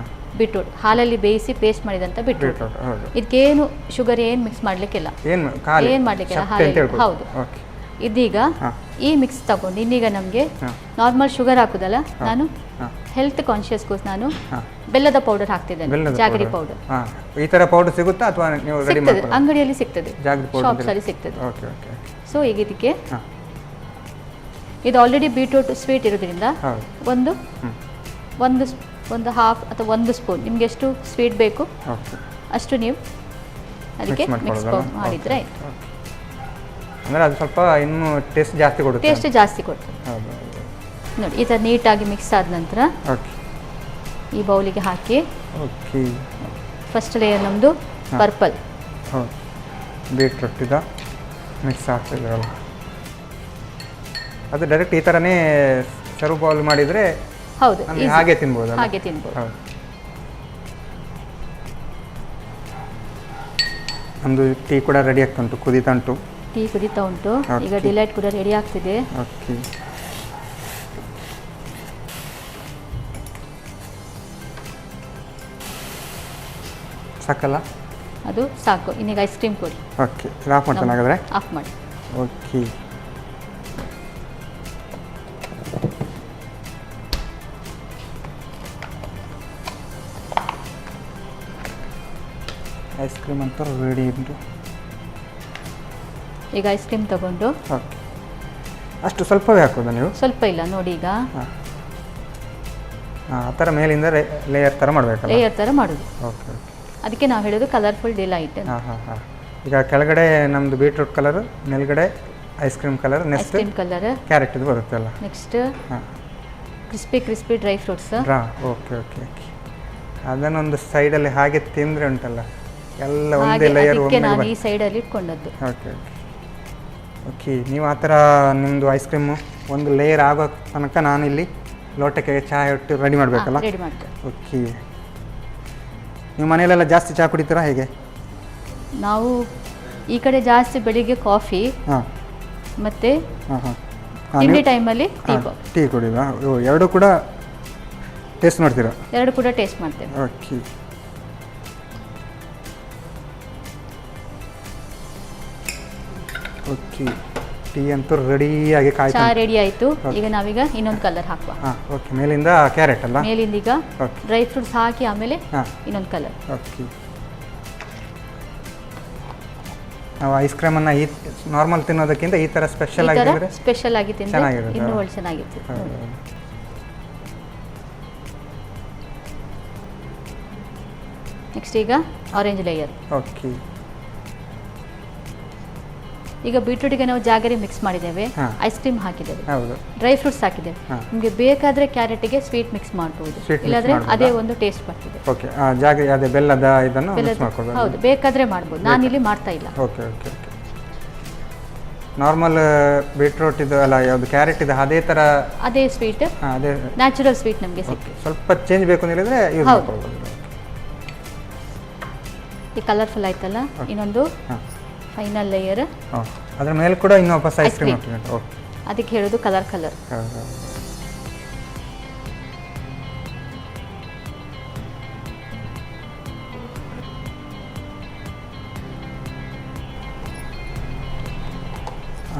ಬೀಟ್ರೂಟ್, ಹಾಲಲ್ಲಿ ಬೇಯಿಸಿ ಪೇಸ್ಟ್ ಮಾಡಿದಂಥ ಬೀಟ್ರೂಟ್. ಇದಕ್ಕೇನು ಶುಗರ್ ಏನು ಮಿಕ್ಸ್ ಮಾಡಲಿಕ್ಕಿಲ್ಲ, ಏನು ಮಾಡಲಿಕ್ಕಿಲ್ಲ ಹಾಲಲ್ಲಿ. ಹೌದು. ಇದೀಗ ಈ ಮಿಕ್ಸ್ ತಗೊಂಡು ಇನ್ನೀಗ ನಮಗೆ ನಾರ್ಮಲ್ ಶುಗರ್ ಹಾಕುದಲ್ಲ, ನಾನು ಹೆಲ್ತ್ ಕಾನ್ಶಿಯಸ್ಗೋಸ್ ನಾನು ಬೆಲ್ಲದ ಪೌಡರ್ ಹಾಕ್ತಿದ್ದೇನೆ, ಜಾಗರಿ ಪೌಡರ್. ಈ ಥರ ಪೌಡರ್ ಸಿಗುತ್ತಾ ಅಥವಾ ನೀವು ರೆಡಿ ಸಿಗ್ತದೆ? ಅಂಗಡಿಯಲ್ಲಿ ಸಿಗ್ತದೆ, ಶಾಪ್ಸ್ ಅಲ್ಲಿ ಸಿಗ್ತದೆ. ಸೊ ಈಗ ಇದಕ್ಕೆ ಇದು ಆಲ್ರೆಡಿ ಬೀಟ್ರೂಟ್ ಸ್ವೀಟ್ ಇರೋದ್ರಿಂದ ಒಂದು ಹಾಫ್ ಅಥವಾ 1 ಸ್ಪೂನ್ ನಿಮ್ಗೆ ಎಷ್ಟು ಸ್ವೀಟ್ ಬೇಕು ಅಷ್ಟು ನೀವು ಅದಕ್ಕೆ ಮಿಕ್ಸ್ ಮಾಡಿದ್ರೆ ಆಯ್ತು. ಅಂದರೆ ಅದು ಸ್ವಲ್ಪ ಇನ್ನೂ ಟೇಸ್ಟ್ ಜಾಸ್ತಿ ಕೊಡುತ್ತೆ. ಟೇಸ್ಟ್ ಜಾಸ್ತಿ ಕೊಡ್ತದೆ. ನೋಡಿ, ಈ ಥರ ನೀಟಾಗಿ ಮಿಕ್ಸ್ ಆದ ನಂತರ ಈ ಬೌಲಿಗೆ ಹಾಕಿ. ಓಕೆ. ಫಸ್ಟ್ ಲೇಯರ್ ನಮ್ಮದು ಪರ್ಪಲ್. ಹೌದು, ಬೀಟ್ರೂಟ್ ಇದು ಮಿಕ್ಸ್ ಆಗ್ತಿದೆಯಲ್ಲ, ಅದು ಡೈರೆಕ್ಟ್ ಈ ಥರನೇ ಸರ್ವ್ ಬೌಲ್ ಮಾಡಿದರೆ ಹೌದು, ಹಾಗೆ ತಿನ್ಬೋದು. ಹಾಗೆ ತಿನ್ಬೋದು. ನಮ್ಮದು ಟೀ ಕೂಡ ರೆಡಿ ಆಗ್ತಾ ಉಂಟು, ಕುದೀತಾ ಉಂಟು. ಟೀ ಕುದೀತಾ ಉಂಟು. ಈಗ ಡಿಲೈಟ್ ಕೂಡ ರೆಡಿ ಆಗ್ತಿದೆ. ಓಕೆ. ಸಾಕಲ್ಲ? ಅದು ಸಾಕು. ಇನ್ನೀಗ ಐಸ್ ಕ್ರೀಮ್ ಕೊಡಿ. ಓಕೆ, ಆಫ್ ಮಾಡ್ತಾನೆ ಹಾಗಾದರೆ? ಆಫ್ ಮಾಡಿ. ಓಕೆ. ಐಸ್ ಕ್ರೀಮ್ ಅಂತ ರೆಡಿ ಉಂಟು. ಈಗ ಐಸ್ ಕ್ರೀಮ್ ತಗೊಂಡು ಓಕೆ. ಅಷ್ಟು ಸ್ವಲ್ಪವೇ ಹಾಕೋದಾ ನೀವು? ಸ್ವಲ್ಪ ಇಲ್ಲ, ನೋಡಿ ಈಗ ಆ ಥರ ಮೇಲಿಂದ ಲೇಯರ್ ಥರ ಮಾಡಬೇಕಲ್ಲ? ಲೇಯರ್ ಥರ ಮಾಡೋದು. Okay okay. ಅದಕ್ಕೆ ನಾವು ಹೇಳೋದು ಕಲರ್ಫುಲ್ ಡಿಲೈಟ್. ಈಗ ಕೆಳಗಡೆ ನಮ್ಮದು ಬೀಟ್ರೂಟ್ ಕಲರ್, ಮೇಲ್ಗಡೆ ice cream colour, next cream colour, carrot ಇದು ಬರುತ್ತಲ್ಲ, next crispy dry fruits. Okay okay okay. ಅದನ್ನೊಂದು ಸೈಡಲ್ಲಿ ಹಾಗೆ ತಿಂದರೆ ಉಂಟಲ್ಲ ಎಲ್ಲ ಒಂದೇ ಲೇಯರ್. ನಾನು ಈ ಸೈಡಲ್ಲಿ ಇಟ್ಕೊಂಡದ್ದು. Okay okay okay. ನೀವು ಆ ಥರ ನಿಮ್ಮದು ಐಸ್ ಕ್ರೀಮು ಒಂದು ಲೇಯರ್ ಆಗೋ ತನಕ ನಾನಿಲ್ಲಿ ಲೋಟಕ್ಕೆ ಚಹಾ ಇಟ್ಟು ರೆಡಿ ಮಾಡಬೇಕಲ್ಲ? ರೆಡಿ ಮಾಡ್ತೇವೆ. ಓಕೆ. ನೀವು ಮನೆಯಲ್ಲೆಲ್ಲ ಜಾಸ್ತಿ ಚಹಾ ಕುಡಿತೀರಾ ಹೇಗೆ? ನಾವು ಈ ಕಡೆ ಜಾಸ್ತಿ ಬೆಳಿಗ್ಗೆ ಕಾಫಿ ಮತ್ತು ತಿಂಡಿ ಟೈಮಲ್ಲಿ ಟೀ ಕುಡಿಯೋದಾ? ಎರಡು ಕೂಡ ಟೇಸ್ಟ್ ಮಾಡ್ತೀರಾ? ಎರಡು ಕೂಡ ಟೇಸ್ಟ್ ಮಾಡ್ತೇವೆ. ಓಕೆ. ಓಕೆ. ಟೀ ಅಂತೂ ರೆಡಿಯಾಗಿ ಚಹಾ ರೆಡಿ ಆಯಿತು. ಈಗ ನಾವೀಗ ಇನ್ನೊಂದು ಕಲರ್ ಹಾಕುವ. ಓಕೆ. ಮೇಲಿಂದ ಕ್ಯಾರೆಟ್ ಅಲ್ಲ? ಮೇಲಿಂದ ಈಗ ಡ್ರೈ ಫ್ರೂಟ್ಸ್ ಹಾಕಿ ಆಮೇಲೆ ಇನ್ನೊಂದು ಕಲರ್. ಓಕೆ. ನಾವು ಐಸ್ ಕ್ರೀಮನ್ನು ಈ ನಾರ್ಮಲ್ ತಿನ್ನೋದಕ್ಕಿಂತ ಈ ಥರ ಸ್ಪೆಷಲ್ ಆಗಿ ತಿಂದರೆ ಇನ್ನೂ ಒಳ್ಳೆ ಚೆನ್ನಾಗಿರ್ತದೆ. ನೆಕ್ಸ್ಟ್ ಈಗ ಆರೆಂಜ್ ಲೇಯರ್. ಓಕೆ. ಈಗ ಬೀಟ್ರೂಟಿಗೆ ನಾವು ಜಾಗರಿ ಮಿಕ್ಸ್ ಮಾಡಿದ್ದೇವೆ, ಐಸ್ ಕ್ರೀಮ್ ಹಾಕಿದ್ದೇವೆ, ಡ್ರೈ ಫ್ರೂಟ್ಸ್ ಹಾಕಿದ್ದೇವೆ. ನಿಮಗೆ ಬೇಕಾದರೆ ಕ್ಯಾರೆಟ್ಗೆ ಸ್ವೀಟ್ ಮಿಕ್ಸ್ ಮಾಡ್ಬೋದು, ಇಲ್ಲಾಂದ್ರೆ ಅದೇ ಒಂದು ಟೇಸ್ಟ್ ಬರ್ತದೆ. ಓಕೆ. ಜಾಗರಿ ಅದೇ ಬೆಲ್ಲದ ಇದನ್ನು ಮಿಕ್ಸ್ ಮಾಡ್ಕೊಳ್ಳೋದು? ಹೌದು, ಬೇಕಾದರೆ ಮಾಡ್ಬೋದು. ನಾನಿಲ್ಲಿ ಮಾಡ್ತಾ ಇಲ್ಲ. Okay okay okay. Normal beetroot ಇದು ಅಲ್ಲ, ಯಾವುದು ಕ್ಯಾರೆಟ್ ಇದೆ ಅದೇ ಥರ ಅದೇ ಸ್ವೀಟ್, ಅದೇ ನ್ಯಾಚುರಲ್ ಸ್ವೀಟ್ ನಮಗೆ ಸಿಗ್ತದೆ. ಸ್ವಲ್ಪ ಚೇಂಜ್ ಬೇಕು ಅಂತ ಹೇಳಿದ್ರೆ ಯೂಸ್ ಮಾಡ್ಕೊಳ್ಬೋದು. ಈ ಕಲರ್ಫುಲ್ ಆಯ್ತಲ್ಲ, ಇನ್ನೊಂದು ಫೈನಲ್ ಲೇಯರ್. ಅದರ ಮೇಲೆ ಕೂಡ ಇನ್ನೂ ವಾಪಸ್ ಐಸ್ ಕ್ರೀಮ್ ಹಾಕಬೇಕು. ಓಕೆ. ಅದಕ್ಕೆ ಹೇಳೋದು ಕಲರ್.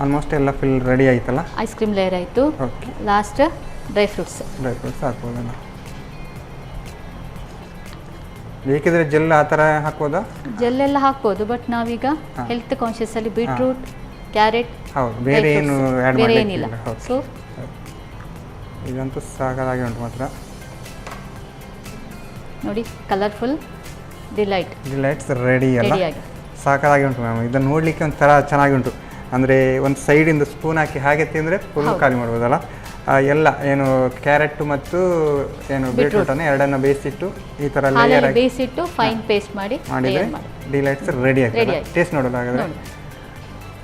ಆಲ್ಮೋಸ್ಟ್ ಎಲ್ಲ ಫಿಲ್ ರೆಡಿ ಆಯ್ತಲ್ಲ? ಐಸ್ ಕ್ರೀಮ್ ಲೇಯರ್ ಆಯಿತು. ಲಾಸ್ಟ್ ಡ್ರೈ ಫ್ರೂಟ್ಸ್ ಹಾಕ್ಬೋದಲ್ಲ? ಬೇಕಿದ್ರೆ ಜೆಲ್ ಆ ಥರ ಹಾಕ್ಬೋದಾ? ಜೆಲ್ ಎಲ್ಲ ಹಾಕ್ಬೋದು, ಬಟ್ ನಾವೀಗ ಹೆಲ್ತ್ ಕಾನ್ಶಿಯಸ್ ಅಲ್ಲಿ ಬೀಟ್ರೂಟ್, ಕ್ಯಾರೆಟ್, ಬೇರೆ ಏನು ಆ್ಯಡ್ ಏನಿಲ್ಲ. ಸೊ ಇದಂತೂ ಸಾಕಾಗಿ ಉಂಟು ಮಾತ್ರ. ನೋಡಿ, ಕಲರ್ಫುಲ್ ಡಿಲೈಟ್ಸ್ ರೆಡಿ ಅಲ್ಲ? ಸಾಕಾಗಿ ಉಂಟು ಮ್ಯಾಮ್. ಇದನ್ನು ನೋಡಲಿಕ್ಕೆ ಒಂಥರ ಚೆನ್ನಾಗಿ ಉಂಟು. ಅಂದರೆ ಒಂದು ಸೈಡಿಂದ ಸ್ಪೂನ್ ಹಾಕಿ ಹಾಗೆ ತಿಂದರೆ ಫುಲ್ ಖಾಲಿ ಮಾಡ್ಬೋದಲ್ಲ? ಎಲ್ಲ ಏನು ಕ್ಯಾರೆಟ್ ಮತ್ತು ಏನು ಬೀಟ್ರೂಟನ್ನು ಎರಡನ್ನು ಬೇಯಿಸಿಟ್ಟು ಈ ಥರ ಲೇಯರ್ ಆಗಿ ಬೇಯಿಸಿಟ್ಟು ಫೈನ್ ಪೇಸ್ಟ್ ಮಾಡಿದರೆ ಡಿಲೈಟ್ಸ್ ರೆಡಿ ಆಗ್ತದೆ. ಟೇಸ್ಟ್ ನೋಡೋದು ಹಾಗಾದರೆ.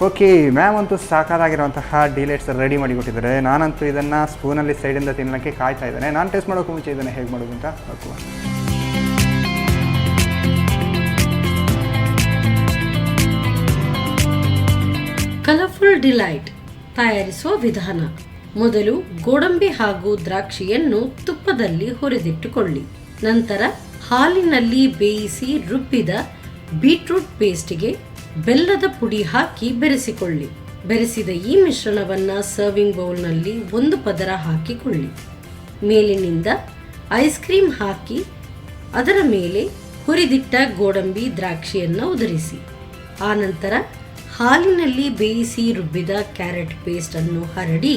ಓಕೆ, ಮ್ಯಾಮ್ ಅಂತೂ ಸಾಕಾಗಿರುವಂತಹ ಡಿಲೈಟ್ಸ್ ರೆಡಿ ಮಾಡಿ ಕೊಟ್ಟಿದ್ದಾರೆ. ನಾನಂತೂ ಇದನ್ನು ಸ್ಪೂನಲ್ಲಿ ಸೈಡಿಂದ ತಿನ್ನಲಿಕ್ಕೆ ಕಾಯ್ತಾ ಇದ್ದೇನೆ. ನಾನು ಟೇಸ್ಟ್ ಮಾಡೋಕ್ಕೂ ಮುಂಚೆ ಇದನ್ನು ಹೇಗೆ ಮಾಡೋದು ಅಂತ ನೋಡುವ. ಕಲರ್ಫುಲ್ ಡಿಲೈಟ್ ತಯಾರಿಸುವ ವಿಧಾನ. ಮೊದಲು ಗೋಡಂಬಿ ಹಾಗೂ ದ್ರಾಕ್ಷಿಯನ್ನು ತುಪ್ಪದಲ್ಲಿ ಹುರಿದಿಟ್ಟುಕೊಳ್ಳಿ. ನಂತರ ಹಾಲಿನಲ್ಲಿ ಬೇಯಿಸಿ ರುಬ್ಬಿದ ಬೀಟ್ರೂಟ್ ಪೇಸ್ಟ್ಗೆ ಬೆಲ್ಲದ ಪುಡಿ ಹಾಕಿ ಬೆರೆಸಿಕೊಳ್ಳಿ. ಬೆರೆಸಿದ ಈ ಮಿಶ್ರಣವನ್ನು ಸರ್ವಿಂಗ್ ಬೌಲ್ನಲ್ಲಿ ಒಂದು ಪದರ ಹಾಕಿಕೊಳ್ಳಿ. ಮೇಲಿನಿಂದ ಐಸ್ ಕ್ರೀಮ್ ಹಾಕಿ ಅದರ ಮೇಲೆ ಹುರಿದಿಟ್ಟ ಗೋಡಂಬಿ ದ್ರಾಕ್ಷಿಯನ್ನು ಉದುರಿಸಿ. ಆನಂತರ ಹಾಲಿನಲ್ಲಿ ಬೇಯಿಸಿ ರುಬ್ಬಿದ ಕ್ಯಾರೆಟ್ ಪೇಸ್ಟನ್ನು ಹರಡಿ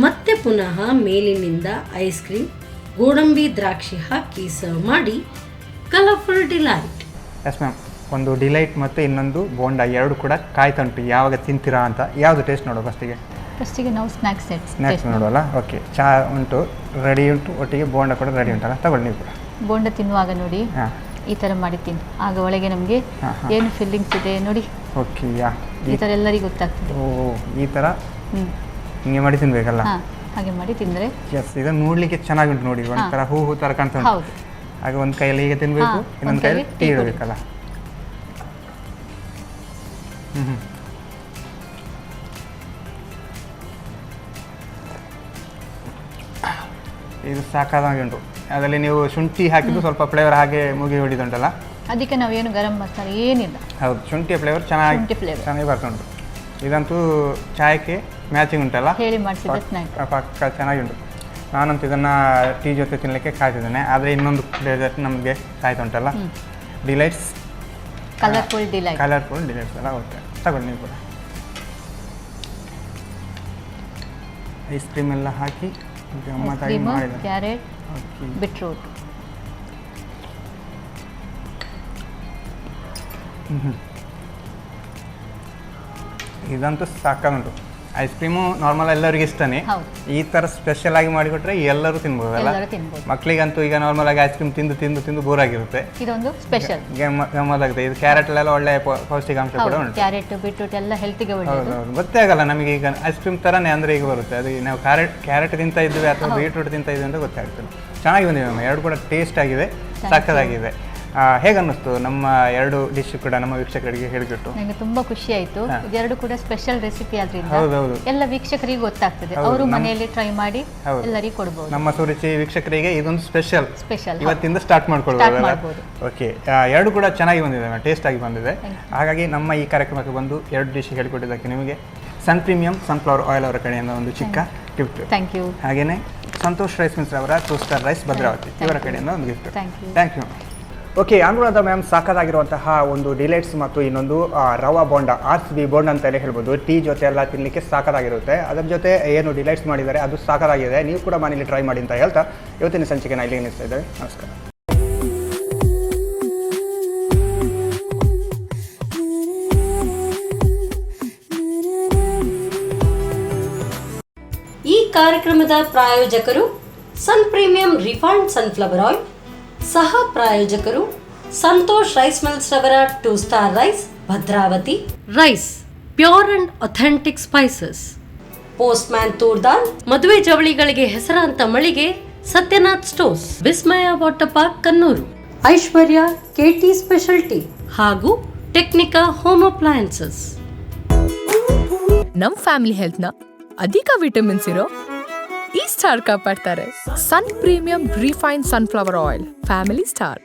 ಮತ್ತೆ ಪುನಃ ಮೇಲಿನಿಂದ ಐಸ್ ಕ್ರೀಮ್ ಗೋಡಂಬಿ ದ್ರಾಕ್ಷಿ ಹಾಕಿ ಸರ್ವ್ ಮಾಡಿ. Colourful delight. ಎಸ್ ಮ್ಯಾಮ್, ಒಂದು ಡಿಲೈಟ್ ಮತ್ತು ಇನ್ನೊಂದು ಬೋಂಡ ಎರಡು ಕೂಡ ಕಾಯ್ತಾ ಉಂಟು. ಯಾವಾಗ ತಿಂತೀರಾ ಅಂತ. ಯಾವುದು ಟೇಸ್ಟ್ ನೋಡೋ ಫಸ್ಟಿಗೆ ನಾವು ಸ್ನ್ಯಾಕ್ಸ್ ನೋಡುವಲ್ಲ. ಓಕೆ, ಚಹಾ ಉಂಟು, ರೆಡಿ ಉಂಟು, ಒಟ್ಟಿಗೆ ಬೋಂಡ ಕೂಡ ರೆಡಿ ಉಂಟಲ್ಲ. ತಗೊಳ್ಳಿ ನೀವು ಕೂಡ. ಬೋಂಡ ತಿನ್ನುವಾಗ ನೋಡಿ ಈ ಥರ ಮಾಡಿ ತಿನ್ನು, ಆಗ ಒಳಗೆ ನಮಗೆ ಏನು ಫೀಲಿಂಗ್ಸ್ ಇದೆ ನೋಡಿ. ಓಕೆ, ಈ ಥರ ಎಲ್ಲರಿಗೂ ಗೊತ್ತಾಗ್ತದೆ. ಈ ಥರ ಹಿಂಗೆ ಮಾಡಿ ತಿನ್ಬೇಕಲ್ಲ. ಹಾಗೆ ಮಾಡಿ ತಿಂದರೆ ಎಸ್, ಇದು ನೋಡ್ಲಿಕ್ಕೆ ಚೆನ್ನಾಗುಂಟು ನೋಡಿ. ಒಂಥರ ಹೂ ಥರ ಕಾಣ್ತಾ ಉಂಟು. ಹಾಗೆ ಒಂದು ಕೈಯಲ್ಲಿ ಹೀಗೆ ತಿನ್ಬೇಕು, ಇನ್ನೊಂದು ಕೈಯಲ್ಲಿ ಟೀ ಇಡಬೇಕಲ್ಲ. ಇದು ಸಾಕಾಗಿ ಉಂಟು. ಅದರಲ್ಲಿ ನೀವು ಶುಂಠಿ ಹಾಕಿದ್ದು ಸ್ವಲ್ಪ ಫ್ಲೇವರ್ ಹಾಗೆ ಮುಗಿ ಹೊಡಿದುಂಟಲ್ಲ. ಅದಕ್ಕೆ ನಾವೇನು ಗರಂ ಮಸಾಲೆ ಏನಿಲ್ಲ. ಹೌದು, ಶುಂಠಿಯ ಫ್ಲೇವರ್ ಚೆನ್ನಾಗಿ ಬರ್ತುಂಟು. ಇದಂತೂ ಚಾಯಕ್ಕೆ ಮ್ಯಾಚಿಂಗ್ ಉಂಟಲ್ಲ, ಹೇಳಿ ಮಾಡಿಸಿದ ಸ್ನ್ಯಾಕ್ ಪಕ್ಕ ಚೆನ್ನಾಗಿ ಉಂಟು. ನಾನಂತೂ ಇದನ್ನು ಟೀ ಜೊತೆ ತಿನ್ನಲಿಕ್ಕೆ ಕಾಯ್ತಿದ್ದೇನೆ. ಆದರೆ ಇನ್ನೊಂದು ಡೆಸರ್ಟ್ ನಮಗೆ ಕಾಯ್ತಾ ಉಂಟಲ್ಲ, ಡಿಲೈಟ್ಸ್. ಕಲರ್ಫುಲ್ ಡಿಲೈಟ್ಸ್ ಅಲ್ಲ. ಓಕೆ, ತಗೊಳ್ಳಿ ನೀವು ಕೂಡ. ಐಸ್ ಕ್ರೀಮ್ ಎಲ್ಲ ಹಾಕಿ ಗಮ್ಮತ್ತಾಗಿ ಮಾಡಿದೆ. Carrot, beetroot. ಇದಂತೂ ಸಾಕಾಗುಂಟು. ಐಸ್ ಕ್ರೀಮು ನಾರ್ಮಲ್ ಎಲ್ಲರಿಗೂ ಇಷ್ಟನೇ. ಈ ಥರ ಸ್ಪೆಷಲ್ ಆಗಿ ಮಾಡಿಕೊಟ್ರೆ ಎಲ್ಲರೂ ತಿನ್ಬೋದಲ್ಲ. ಮಕ್ಕಳಿಗಂತೂ ಈಗ ನಾರ್ಮಲ್ ಆಗಿ ಐಸ್ ಕ್ರೀಮ್ ತಿಂದು ತಿಂದು ತಿಂದು ಬೋರ್ ಆಗಿರುತ್ತೆ. ಇದೊಂದು ಸ್ಪೆಷಲ್ ಗಮ್ಮತ್ತಾಗುತ್ತೆ. ಇದು ಕ್ಯಾರೆಟಲ್ಲೆಲ್ಲ ಒಳ್ಳೆ ಪೌಷ್ಟಿಕಾಂಶ ಕೂಡ ಉಂಟು. ಕ್ಯಾರೆಟ್, ಬೀಟ್ರೂಟ್ ಎಲ್ಲ ಹೆಲ್ತಿಗೆ ಒಳ್ಳೆಯದು. ಗೊತ್ತೇ ಆಗಲ್ಲ ನಮಗೆ. ಈಗ ಐಸ್ ಕ್ರೀಮ್ ಥರನೇ ಅಂದರೆ ಈಗ ಬರುತ್ತೆ. ಅದು ನಾವು ಕ್ಯಾರೆಟ್ ತಿಂತಾ ಇದ್ವಿ ಅಥವಾ ಬೀಟ್ರೂಟ್ ತಿಂತಾ ಇದ್ವಿ ಅಂತ ಗೊತ್ತಾಗ್ತದೆ. ಚೆನ್ನಾಗಿ ಬಂದಿದೆ ಮ್ಯಾಮ್, ಎರಡು ಕೂಡ ಟೇಸ್ಟ್ ಆಗಿದೆ, ಸಕ್ಕತ್ತಾಗಿದೆ. ಹೇಗೆ ಅನ್ನಿಸ್ತು ನಮ್ಮ ಎರಡು ಡಿಶ್ ಕೂಡ ನಮ್ಮ ವೀಕ್ಷಕರಿಗೆ ಹೇಳಿಕೊಟ್ಟು? ನನಗೆ ತುಂಬಾ ಖುಷಿ ಆಯಿತು. ಇದೆರಡು ಕೂಡ ಸ್ಪೆಷಲ್ ರೆಸಿಪಿ ಆದ್ರಿಂದ ಎಲ್ಲ ವೀಕ್ಷಕರಿಗೆ ಗೊತ್ತಾಗ್ತದೆ. ಅವರು ಮನೆಯಲ್ಲಿ ಟ್ರೈ ಮಾಡಿ ಎಲ್ಲರಿಗೂ ಕೊಡಬಹುದು. ನಮ್ಮ ಸುರುಚಿ ವೀಕ್ಷಕರಿಗೆ ಇದೊಂದು ಸ್ಪೆಷಲ್ ಇವತ್ತಿಂದ ಸ್ಟಾರ್ಟ್ ಮಾಡ್ಕೊಳ್ಬಹುದು. ಓಕೆ, ಎರಡು ಕೂಡ ಚೆನ್ನಾಗಿ ಬಂದಿದೆ, ಟೇಸ್ಟ್ ಆಗಿ ಬಂದಿದೆ. ಹಾಗಾಗಿ ನಮ್ಮ ಈ ಕಾರ್ಯಕ್ರಮಕ್ಕೆ ಬಂದು ಎರಡು ಡಿಶ್ ಹೇಳಿಕೊಟ್ಟಿದ್ದಕ್ಕೆ ನಿಮಗೆ ಸನ್ ಪ್ರೀಮಿಯಂ ಸನ್ಫ್ಲವರ್ ಆಯಿಲ್ ಅವರ ಕಡೆಯಿಂದ ಒಂದು ಚಿಕ್ಕ ಗಿಫ್ಟ್. Thank you. ಹಾಗೆಯೇ ಸಂತೋಷ್ ರೈಸ್ ಮಿಲ್ಸ್ ಅವರ 2 ಸ್ಟಾರ್ ರೈಸ್ ಭದ್ರಾವತಿ ಇವರ ಕಡೆಯಿಂದ ಒಂದು gift. Thank you. Okay, Anuradha ma'am ಸಾಕಾಗಿರುವಂತಹ ಒಂದು ಡಿಲೈಟ್ಸ್ ಮತ್ತು ಇನ್ನೊಂದು ರವಾ ಬೋಂಡ, RCB ಬೋಂಡ ಅಂತಲೇ ಹೇಳ್ಬೋದು. ಟೀ ಜೊತೆ ಎಲ್ಲ ತಿನ್ನಲಿಕ್ಕೆ ಸಾಕಾಗಿರುತ್ತೆ. ಅದರ ಜೊತೆ ಏನು ಡಿಲೈಟ್ಸ್ ಮಾಡಿದ್ದಾರೆ ಅದು ಸಾಕಾಗಿದೆ. ನೀವು ಕೂಡ ಮನೇಲಿ ಟ್ರೈ ಮಾಡಿ ಅಂತ ಹೇಳ್ತಾ ಇವತ್ತಿನ ಸಂಚಿಕೆನ ಇಲ್ಲಿಗೆ ನಿಲ್ಲಿಸ್ತಾ ಇದ್ದೇವೆ. ನಮಸ್ಕಾರ. ಈ ಕಾರ್ಯಕ್ರಮದ ಪ್ರಾಯೋಜಕರು Sun premium refined sunflower oil. ಸಹ ಪ್ರಾಯೋಜಕರು ಸಂತೋಷ್ ರೈಸ್ ಮಿಲ್ಸ್ ರವರ 2 star rice Bhadravati. Rice pure and authentic spices. Postman ತೂರ್ದಾಲ್. ಮದುವೆ ಜವಳಿಗಳಿಗೆ ಹೆಸರಾಂತ ಮಳಿಗೆ Satyanath stores. Vismaya water park Kannur. Aishwarya KT speciality ಹಾಗೂ ಟೆಕ್ನಿಕಾ ಹೋಮ್ ಅಪ್ಲಯನ್ಸಸ್. ನಮ್ ಫ್ಯಾಮಿಲಿ ಹೆಲ್ತ್ ನ ಅಧಿಕ ವಿಟಮಿನ್ಸ್ ಇರೋ ಈ ಸ್ಟಾರ್ ಕಾಪಾಡ್ತಾರೆ. Sun premium refined sunflower oil, family star.